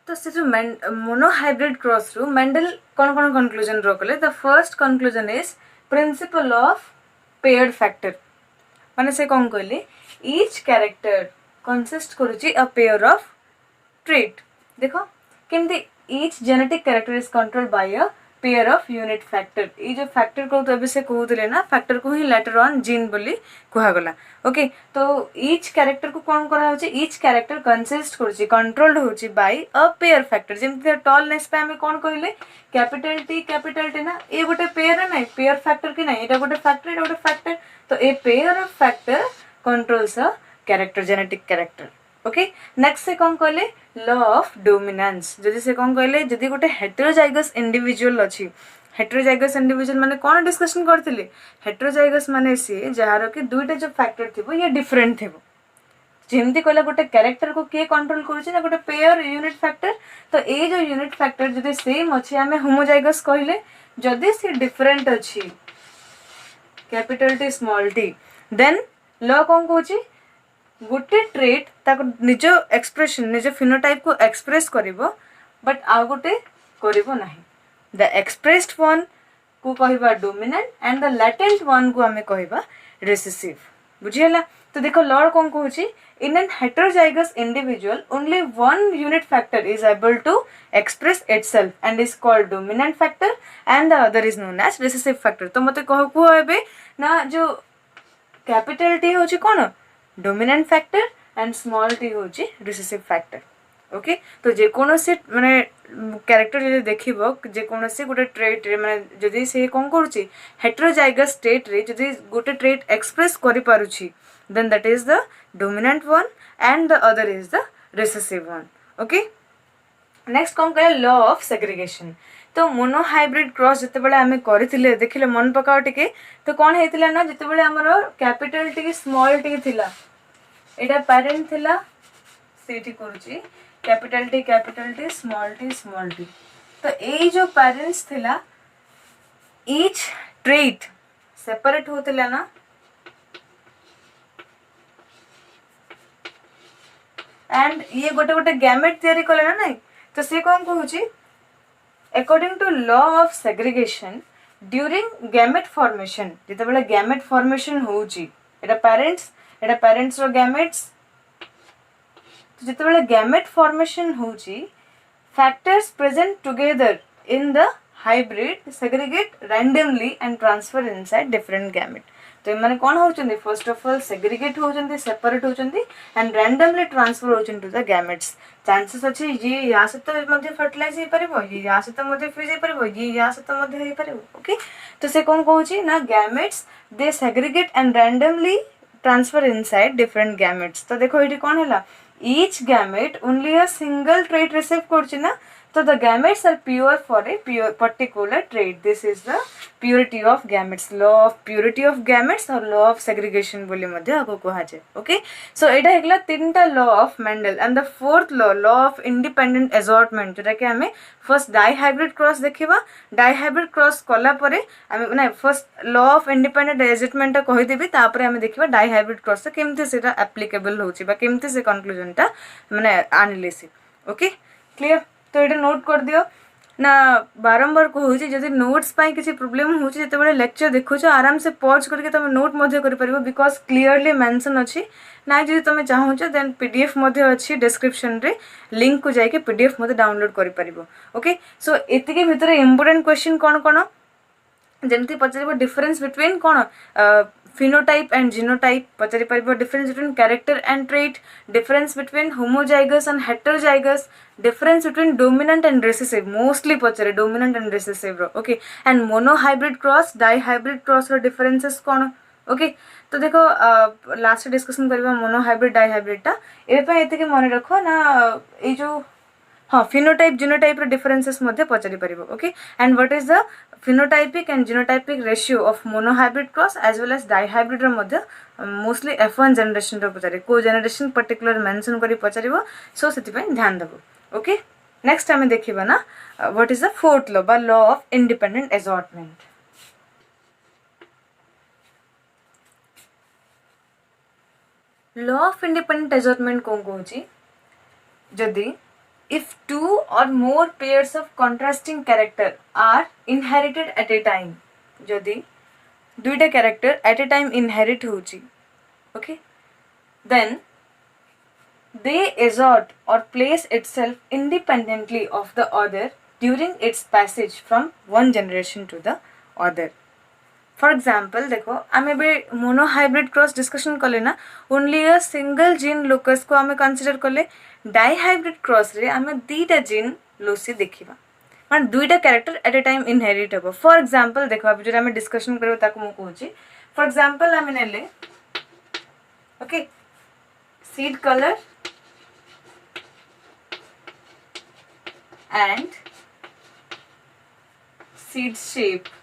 तो से जो मोनोहाइब्रिड क्रॉस रू मेंडल कौन कौन कंक्लूजन ड्रॉ कले the first conclusion is principle of paired factor माने से कौन कहले ईच कैरेक्टर कंसिस्ट करुची अ पेयर ऑफ ट्रेट देखो केमती each genetic character is controlled by a pair of unit factor ये जो फैक्टर को तो अभी से कहते ना फैक्टर को ही लेटर ऑन जीन बोली कहगला ओके तो ईच कैरेक्टर को कौन करा होची ईच कैरेक्टर कंसिस्ट करुची कंट्रोल्ड होची बाय अ पेयर फैक्टर जेमती टॉलनेस पे हमें कौन कहले कैपिटल टी ना ये गोटे पेयर है ना पेयर फैक्टर की ना एटा गोटे फैक्टर एटा गोटे फैक्टर तो a pair of factor controls a character genetic character okay next से कौन कहले लॉ ऑफ डोमिनेंस जदि से कौन कहले जदि गोटे हेटेरोजाइगस इंडिविजुअल अछि हेटेरोजाइगस इंडिविजुअल माने कौन डिस्कशन करथिले हेटेरोजाइगस माने सी जहार कि दुईटा जो फैक्टर थिबो या डिफरेंट थिबो जेमती कहला गोटे कैरेक्टर को के कंट्रोल करूची ना गोटे पेयर यूनिट फैक्टर तो ए जो यूनिट फैक्टर जदि सेम अछि हमें होमोजाइगस कहले जदि से डिफरेंट अछि capital T small T then law कौन कहूची गोटे ट्रेट ताको निज एक्सप्रेशन निज फिनोटाइप को एक्सप्रेस करिवो बट आ गोटे करिवो नाही द एक्सप्रेस्ड वन को कहबा dominant and the latent one को हमें कहबा रिसेसिव बुझियला तो देखो लॉ कौन कहूची in an heterozygous individual only one unit factor is able to express itself and is called dominant factor and the other is known as recessive factor तो मते कह एबे ना जो कैपिटल टी होची कोन dominant factor and small T होची recessive factor okay तो जेकोसी माने कैरेक्टर जदि देखिबो जेकोसी गोटे ट्रेट रे माने जदि से कोन करूची हेटेरोजाइगस स्टेट रे जदि गोटे ट्रेट एक्सप्रेस करि पारुची then that is the dominant one and the other is the recessive one okay next कौन कहे लॉ ऑफ सेग्रीगेशन तो मोनो हाइब्रिड क्रॉस जिते बड़े आमे करथिले देखिले मन पकाओ टिके तो कौन हेतिला ना जिते बड़े हमरो कैपिटल टी स्मॉल टी थिला एटा पेरेंट थिला सीटी करूची कैपिटल टी स्मॉल टी तो ए जो पेरेंट्स थिला ईच ट्रेट सेपरेट होतिला ना एंड ये गोटे गोटे गैमेट तयारी कले ना नहीं तो से कौन कहूची according to law of segregation during gamete formation जिते बड़े गैमेट फॉर्मेशन होची एटा पेरेंट्स रो गैमेट्स तो जिते बड़े गैमेट फॉर्मेशन होची factors present together in the hybrid segregate randomly and transfer inside different gamete तो माने कौन होचंदी फर्स्ट ऑफ ऑल सेग्रीगेट होचंदी सेपरेट होचंदी एंड रैंडमली ट्रांसफर होचंदी टू द गैमेट्स चांसेस अछि ये या से तो मध्ये फर्टिलाइज हे परबो ये या से तो मध्ये फ्यूज हे परबो ये या से तो मध्ये हे परबो ओके तो से कौन कहूची ना gametes they segregate and randomly transfer inside different gametes तो देखो इटी कौन हैला each gamete only a single trait receive करछि ना तो the gametes are pure for a pure particular trait. This is the purity of gametes, law of purity of gametes or law of segregation बोली मध्य आपको कहा जाए okay so एटा हेगला तीनटा law of Mendel and the fourth law of independent assortment जोटा कि हमें first dihybrid cross देखिबा dihybrid cross कला परे हमें ना first law of independent assortment ता कहि देबी तापरे हमें देखिबा dihybrid cross से केमते सेटा applicable होची बा केमते से conclusion ता माने आनिले से ओके क्लियर तो ये नोट कर दियो ना बारंबार कहूँ जदि नोट्स पाई किसी प्रोब्लेम हो जिते लेक्चर देखो आराम से पॉज करके तुम नोट कर बिकॉज क्लियरली मेंशन अच्छी ना जदि तुम चाहूँ देन पीडीएफ अच्छी डिस्क्रिप्शन रे लिंक को जाके पीडीएफ डाउनलोड कर पारिबो ओके सो एतिके भितर इंपोर्टेंट क्वेश्चन कौन कौन जमती पचार डिफरेंस बिटवीन कौन phenotype and genotype पचारि परिबो difference between character and trait difference between homozygous and heterozygous difference between dominant and recessive mostly पचारे dominant and recessive रो okay and monohybrid cross dihybrid cross रो differences कौन okay तो देखो last discussion करबा monohybrid dihybrid टा ए पे एते के मन रखो ना ए जो हाँ फिनोटाइप जीनोटाइप रो डिफरेंसेस मध्ये पचारि परिबो okay and what is the phenotypic and genotypic ratio of monohybrid cross as well as dihybrid रो मध्ये मोस्टली F1 जनरेशन रो पचारे को जनरेशन पर्टिकुलर मेंशन करी पचारिबो सो सेति पे ध्यान देबो ओके नेक्स्ट हमें देखिबा ना what is the fourth law बा law of independent assortment law of independent assortment कोन कहूची जदी if two or more pairs of contrasting character are inherited at a time जदि दुईटा character at a time inherit होची Okay, then they assert or place itself independently of the other during its passage from one generation to the other. For example देखो आम ए mono hybrid cross discussion कले ना only अ single gene locus को आम consider कले die hybrid cross रे आम दीटा gene lossy देखा मान दुईटा character eight a time inherit हम फॉर एग्जाम्पल देखो जो आम डिस्कशन कर मुझे फॉर एग्जाम्पल आम ने okay seed colour and seed shape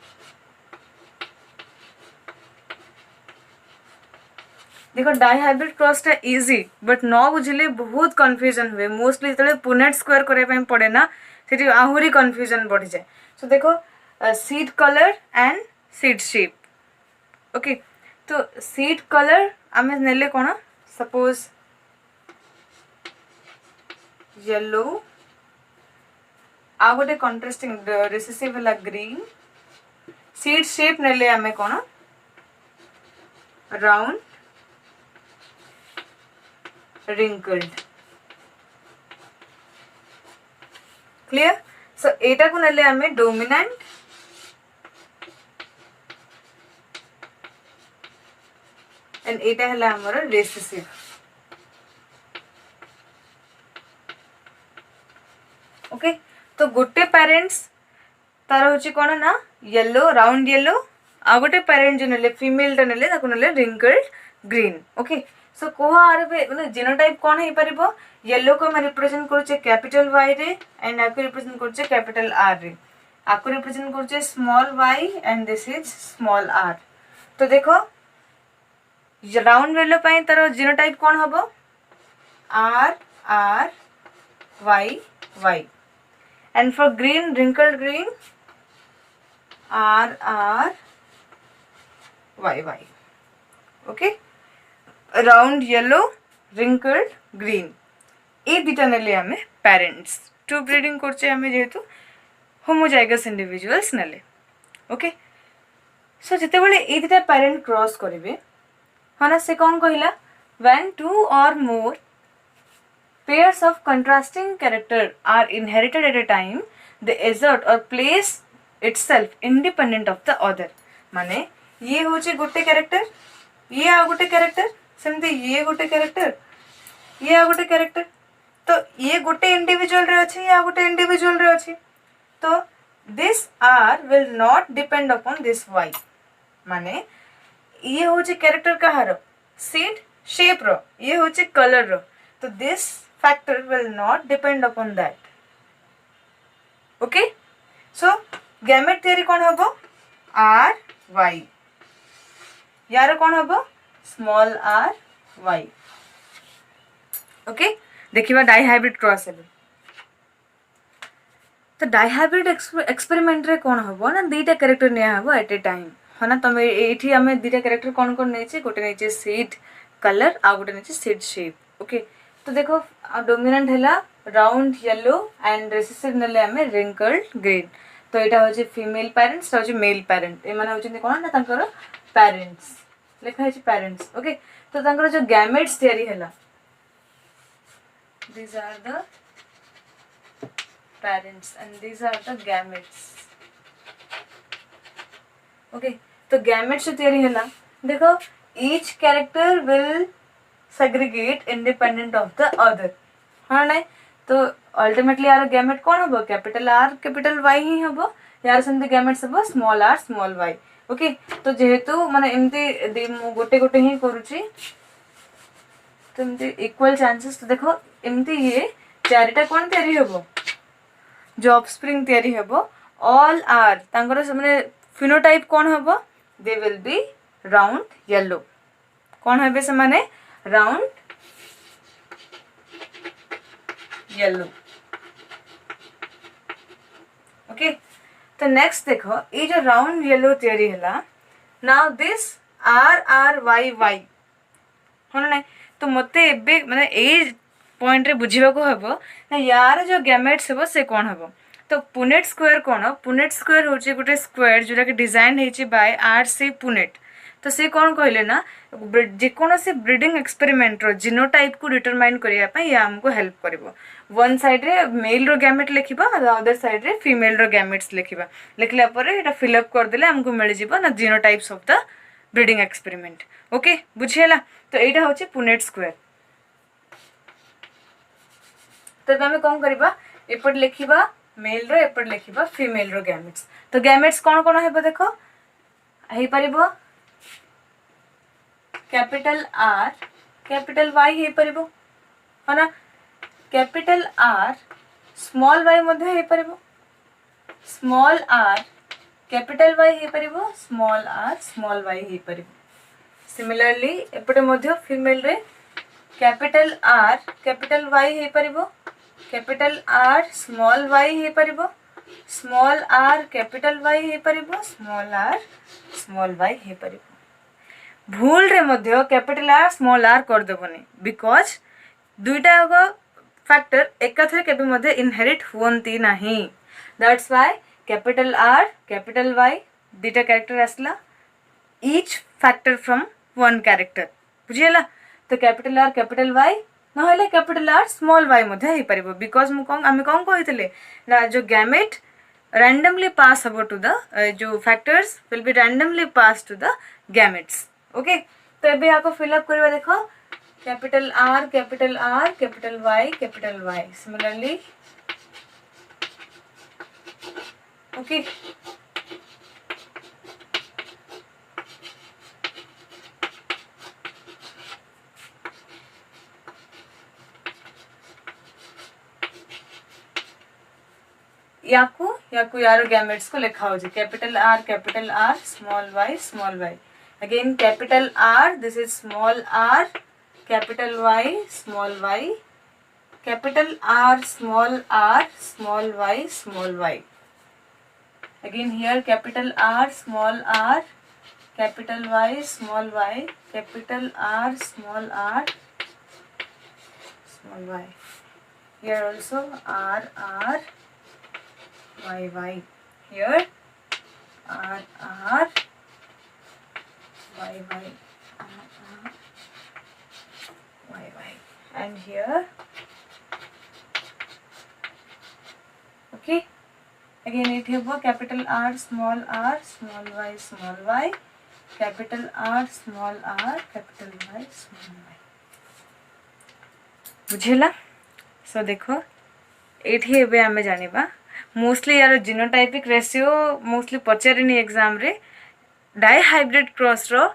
देखो डाई हाइब्रिड क्रॉसटा इजी बट न बुझिले बहुत कन्फ्यूजन हुए मोस्टली जो पुनेट स्क्वायर करने पड़े ना से आहरी कन्फ्यूजन बढ़ी जाए सो देखो seed colour and seed shape okay तो सीड कलर आम नेले कौन सपोज येलो आ गोटे कंट्रास्टिंग रिसेसिव है ग्रीन सीड शेप नेले आम कौन राउंड wrinkled clear so एटा को नेले हमें डोमिनेंट एंड एटा हला हमर रिसेसिव ओके तो गोटे पेरेंट्स तार होची कोन ना येलो राउंड येलो आ गोटे पेरेंट जो नेले फीमेल टा नेले ताको नेले wrinkled ग्रीन ओके सो कोहा आर मतलब जीनोटाइप कौन हो पार येलो को मैं रिप्रेजेंट करुचे कैपिटल वाई रे एंड आपको रिप्रेजेंट करुचे कैपिटल आर रे आपको रिप्रेजेंट करुचे small Y and this is small R तो देखो राउंड येलो पाई तार जीनोटाइप कौन हम R R Y Y and for green wrinkled green R R Y Y okay round yellow wrinkled green ये दुटा नेले आम पेरेंट्स टू ब्रीडिंग करचे आम जेहेतु होमोजाइगस इंडिविजुअल्स नेले ओके सो जिते बड़े ये दुटा पेरेंट क्रॉस करेंगे हाँ ना से कौन कहला when two or more pairs of contrasting character are inherited at a time they assert or place itself independent of the other माने ये होचे गोटे कैरेक्टर ये आ गोटे कैरेक्टर सेमती ये गोटे कैरेक्टर ये आ गोटे कैरेक्टर तो ये गोटे इंडिविजुअल रे अछि या गोटे इंडिविजुअल रे अछि तो this R will not depend upon this Y माने ये होचे कैरेक्टर कहार सीड शेप रो ये होचे कलर रो तो this factor will not depend upon that okay so gamete theory कौन हबो आर वाई यार कौन हबो स्मॉल आर वाई ओके देखिए डाई हाइब्रिड क्रॉस है तो डाई हाइब्रिड एक्सपेरिमेंट रे कौन हम ना दुईटा कैरेक्टर निया हम एट ए टाइम है ना तुम ये आम दुईटा कैरेक्टर कौन कौन नहीं गोटे नहीं सीड कलर आ गोटे नहीं सीड शेप ओके तो देखो डोमिनेंट है राउंड येलो एंड रिसेसिव नेले आम wrinkled ग्रीन तो यहाँ हूँ फीमेल पेरेंट्स हूँ मेल पेरेंट ये कौन ना पेरेंट्स लिखाई पेरेंट्स ओके तो तांकर जो गैमेट्स तैयारी हैला these are the parents and these are the gametes okay तो गैमेट्स जो तैयारी हैला देखो each character will segregate independent of the other हाँ नहीं तो अल्टीमेटली यार गैमेट कौन हम कैपिटल आर कैपिटल वाई ही हम यार सेमती गैमेट्स हम small R small Y okay तो जेहेतु माने एमती गोटे गोटे ही करुची तो एमती इक्वल चांसेस तो देखो एमती ये चारिटा कौन तैयारी हबो जो ऑफस्प्रिंग तैयारी हबो ऑल आर तांकर माने फिनोटाइप कौन हबो they will be round yellow कौन हेबे से माने राउंड येलो ओके तो नेक्स्ट देखो ये जो राउंड येलो तैयारी है now this R R Y Y हाँ ना तो मत ए माने ए पॉइंट रे बुझा को हम ना यार जो गैमेट्स हे से कौन हम तो पुनेट स्क्वायर कौन पुनेट स्क्वायर हूँ गोटे स्क्वायर जोटा कि डिजाइन होती बाय आर सी पुनेट तो सी कौन कहले ना जेकोसी ब्रीडिंग एक्सपेरिमेंट रो जीनोटाइप को डिटरमाइन करिया पई या हमको हेल्प करिवो वन साइड रे मेल रो गैमेट लिखिबा अदर साइड रे फीमेल रो गैमेट्स लिखिबा लिखला परे एटा फिल अप कर देले हमको मिल जिवो ना genotypes of the breeding experiment okay बुझियला तो एटा होची पुनेट स्क्वायर तब आम कौन करवा एपट लिखा मेल रो एपट लिखा फीमेल रो गैमेट्स तो गैमेट्स कौन कौन है देख हो पार कैपिटल आर कैपिटल वाई हो पार है ना कैपिटल आर स्मॉल वाई हो पार स्मॉल आर कैपिटल वाई हो पार स्मॉल आर स्मॉल वाई हो पार सिमिलरली एपटे फीमेल रे कैपिटल आर कैपिटल वाई हो पार कैपिटल आर स्मॉल वाई हो पार स्मॉल आर कैपिटल वाई हो पार स्मॉल आर स्मॉल वाई हो पार भूल रे मध्य कैपिटल आर स्मॉल आर कर देबनी बिकॉज दुईटा फैक्टर एकाथरे केबे मध्य इनहेरिट हुवंती नाही that's why capital R capital Y दुईटा कैरेक्टर आसला each factor from one character बुझियला तो कैपिटल आर कैपिटल वाई नहले कैपिटल आर स्मॉल वाई मध्य हो पार बिकॉज आम कौन कही ना जो गैमेट रैंडमली पास हम टू द जो factors will be randomly pass to the gametes okay तो ये आपको फिलअप करवा देखो capital R capital Y similarly okay याकू यार गैमेट्स को लिखा हो capital R small Y again capital R this is small r capital Y small y capital R small y again here capital R small r capital Y small y capital R small y here also R y here R y and here okay again it have capital R small y capital R small r capital Y small y बुझेला सो देखो एठी एबे आमे जानिबा mostly यार genotypic ratio mostly पचारेनी exam रे dihybrid cross रो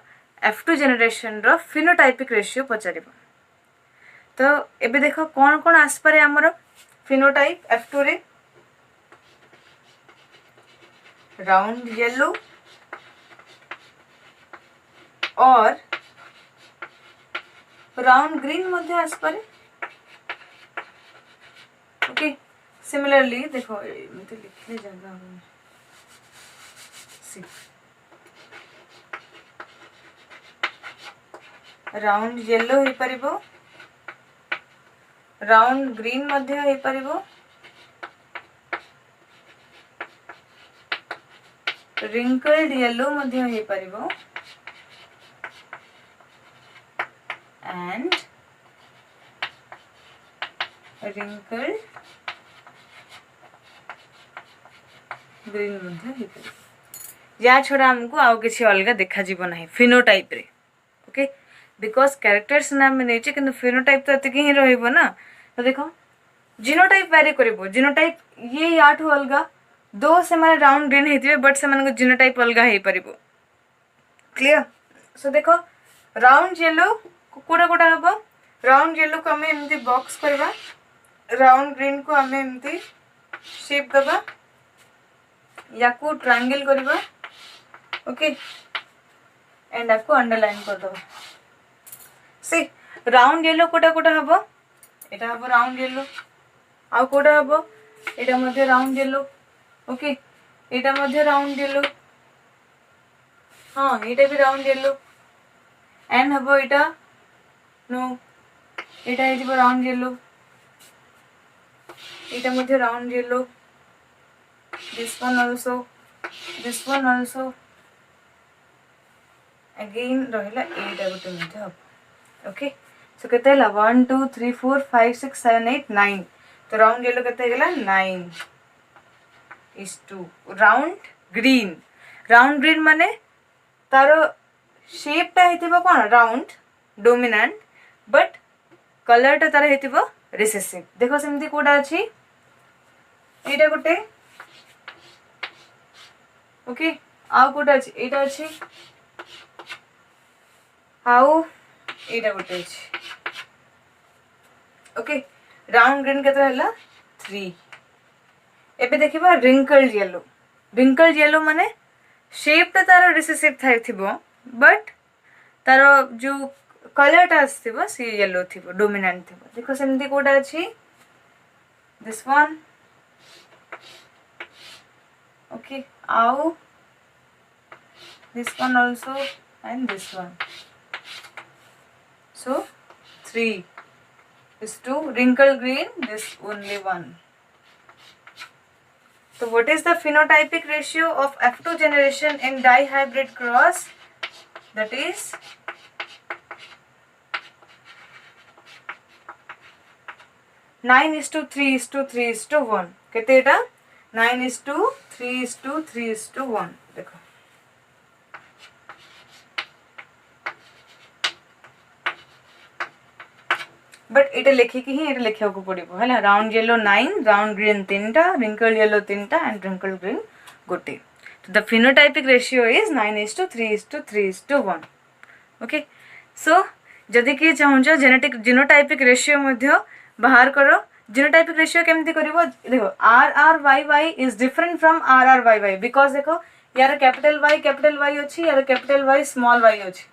F2 generation रो phenotypic ratio पचार तो एबे देखो कौन कौन आसपारे आमर फिनोटाइप F2 रे राउंड येलो और राउंड ग्रीन मध्य आसपारे ओके सिमिलरली देखो एमती लिखले जगह सी राउंड येलो हो पारिबो राउंड ग्रीन मध्य हो पारिबो रिंकल्ड येलो मध्य हो पारिबो एंड रिंकल्ड ग्रीन मध्य हो पारिबो या छोड़ा हमको आउ किसी अलग देखा जीव ना फिनोटाइप रे ओके बिकॉज कैरेक्टर्स ना आम नहीं कि फिनोटाइप तो एतिक ही रहिबो ना तो देखो जीनोटाइप वैरी करिवो जीनोटाइप ये याठू अलग दो से माने राउंड ग्रीन हेतिबे बट से माने जीनोटाइप अलग हे परिबो क्लियर सो देखो राउंड येलो कोडा कोडा हबो राउंड येलो को हमें एमती बॉक्स करबा राउंड ग्रीन को हमें एमती शेप दबा याकू ट्रायंगल करबा ओके एंड याकू अंडरलाइन कर दबा सी राउंड येलो कोटा कोटा हबो एटा हबो राउंड येलो आ कोटा हबो एटा मध्ये राउंड येलो ओके एटा मध्ये राउंड येलो हां एटा भी राउंड येलो एंड हबो एटा नो एटा हे दिबो राउंड येलो एटा मध्ये round yellow this one also again रहिला एटा गोटे मध्ये हम ओके सो केते हला 1 2 3 4 5 6 7 8 9 तो राउंड येलो केते गेला 9 is to राउंड ग्रीन माने तारो शेप टा हेतिबो कोन राउंड डोमिनेंट बट कलर टा तार हेतिबो रिसेसिव देखो सेमती कोडा अछि एटा गोटे ओके आउ कोडा अछि एटा अछि आउ एटा गोटे अछि ओके राउंड ग्रीन केते हला 3 एबे देखिबा रिंकल्ड येलो माने शेप ता तार रिसेसिव थाइ थिबो बट तार जो कलर टा आस्थिबो सी येलो थिबो डोमिनेंट थिबो देखो सेमती कोडा अछि दिस वन ओके आउ this one also and this one so 3 is to wrinkle green this only one so what is the phenotypic ratio of F2 generation in dihybrid cross that is 9:3:3:1 केते एटा 9:3:3:1 देखो but एटा लेखिकी ही एटा लेखिया को पड़िबो हैला round yellow 9 round green 3टा wrinkle yellow 3टा and wrinkle green गोटे तो the phenotypic ratio is 9:3:3:1 okay so जदि कि चाहूछ जेनेटिक जीनोटाइपिक रेशियो मध्य बाहर करो जीनोटाइपिक रेशियो केमती करबो देखो RRYY is different from RRYY because देखो यार कैपिटल Y अछि यार कैपिटल Y स्मॉल y अछि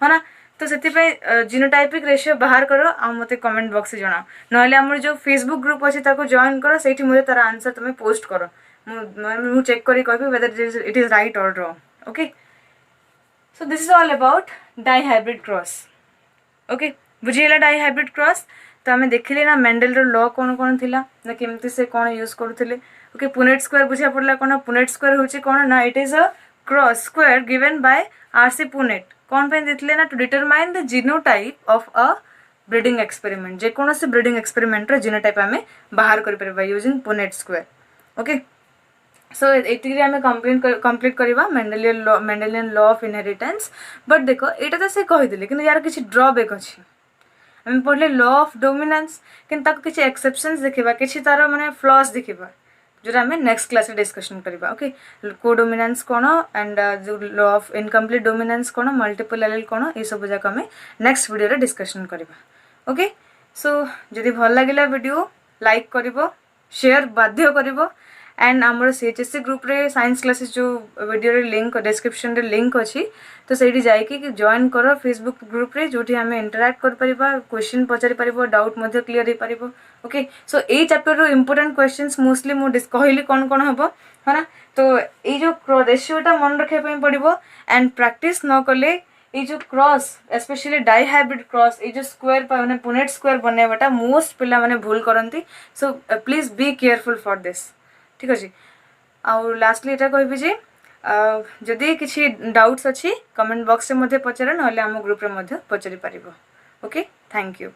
है ना तो से जीनोटाइपिक रेशियो बाहर करो आ मते कमेंट बॉक्स से जणाओ नहले हमर जो फेसबुक ग्रुप अछि ताको जॉइन करो सेठी मुझे तार आंसर तुम पोस्ट करो मु चेक करी कहबी whether it is right or wrong okay so this is all about dihybrid cross okay बुझिएला डाइहाइब्रिड क्रॉस तो आम देखिले ना मेंडल रो लॉ कौन कौन थिला ना केमती से कौन यूज करथिले ओके पुनेट स्क्वायर बुझिया पड़ला कौन पुनेट स्क्वायर होची कौन ना it is a cross square given by R C Punnett कौन पे देथिले ना to determine the genotype of a breeding experiment जे कोन से ब्रीडिंग एक्सपेरिमेंट रो जीनोटाइप आमे बाहर कर परबा using Punnett square okay so एतिरी आमे कंप्लीट करबा Mendelian law of inheritance but देखो एटा तो से कहि दिले कि यार किछि ड्रॉबैक अछि आमे पढ़ले लॉ ऑफ डोमिनेंस किन ताको किछि एक्सेप्शंस देखिबा किछि तारो माने फ्लॉज देखिबा जो आम नेक्स्ट क्लास में डिस्कशन करबा ओके कोडोमिनेंस कौन एंड जो लॉ ऑफ इनकम्प्लीट डोमिनेंस कौन मल्टीपल एलील कौन ये सब जाक आम नेक्स्ट वीडियो रे डिस्कशन करबा ओके सो जदि भल लागिला वीडियो लाइक करिवो शेयर बाध्य करिवो एंड आमर सीएचएससी ग्रुप रे साइंस क्लासेस जो वीडियो रे लिंक डिस्क्रिप्शन रे लिंक अछि तो सेठी जाई कि जॉइन करो फेसबुक ग्रुप रे जोठी हमें इंटरैक्ट कर परिबा क्वेश्चन पचारि परिबो डाउट मध्ये क्लियर हे परिबो ओके सो ए चैप्टर रो इंपोर्टेंट क्वेश्चंस मोस्टली मु कहली कोन कोन हबो है ना तो ए जो रेशियोटा मन रखे पई पड़िबो एंड प्रैक्टिस न करले ये जो क्रॉस स्पेशली डाइहाइब्रिड क्रॉस ये जो स्क्वायर माने पुनेट स्क्वायर बनेबाटा मोस्ट पिला माने भूल करंती so please be careful for this ठीक अछि आउ लास्टली एटा कहबी जे जदि किछि डाउट्स अछि कमेंट बॉक्स से मध्ये पचरा नहले हम ग्रुप रे मध्ये पचरि परिबो ओके थैंक यू।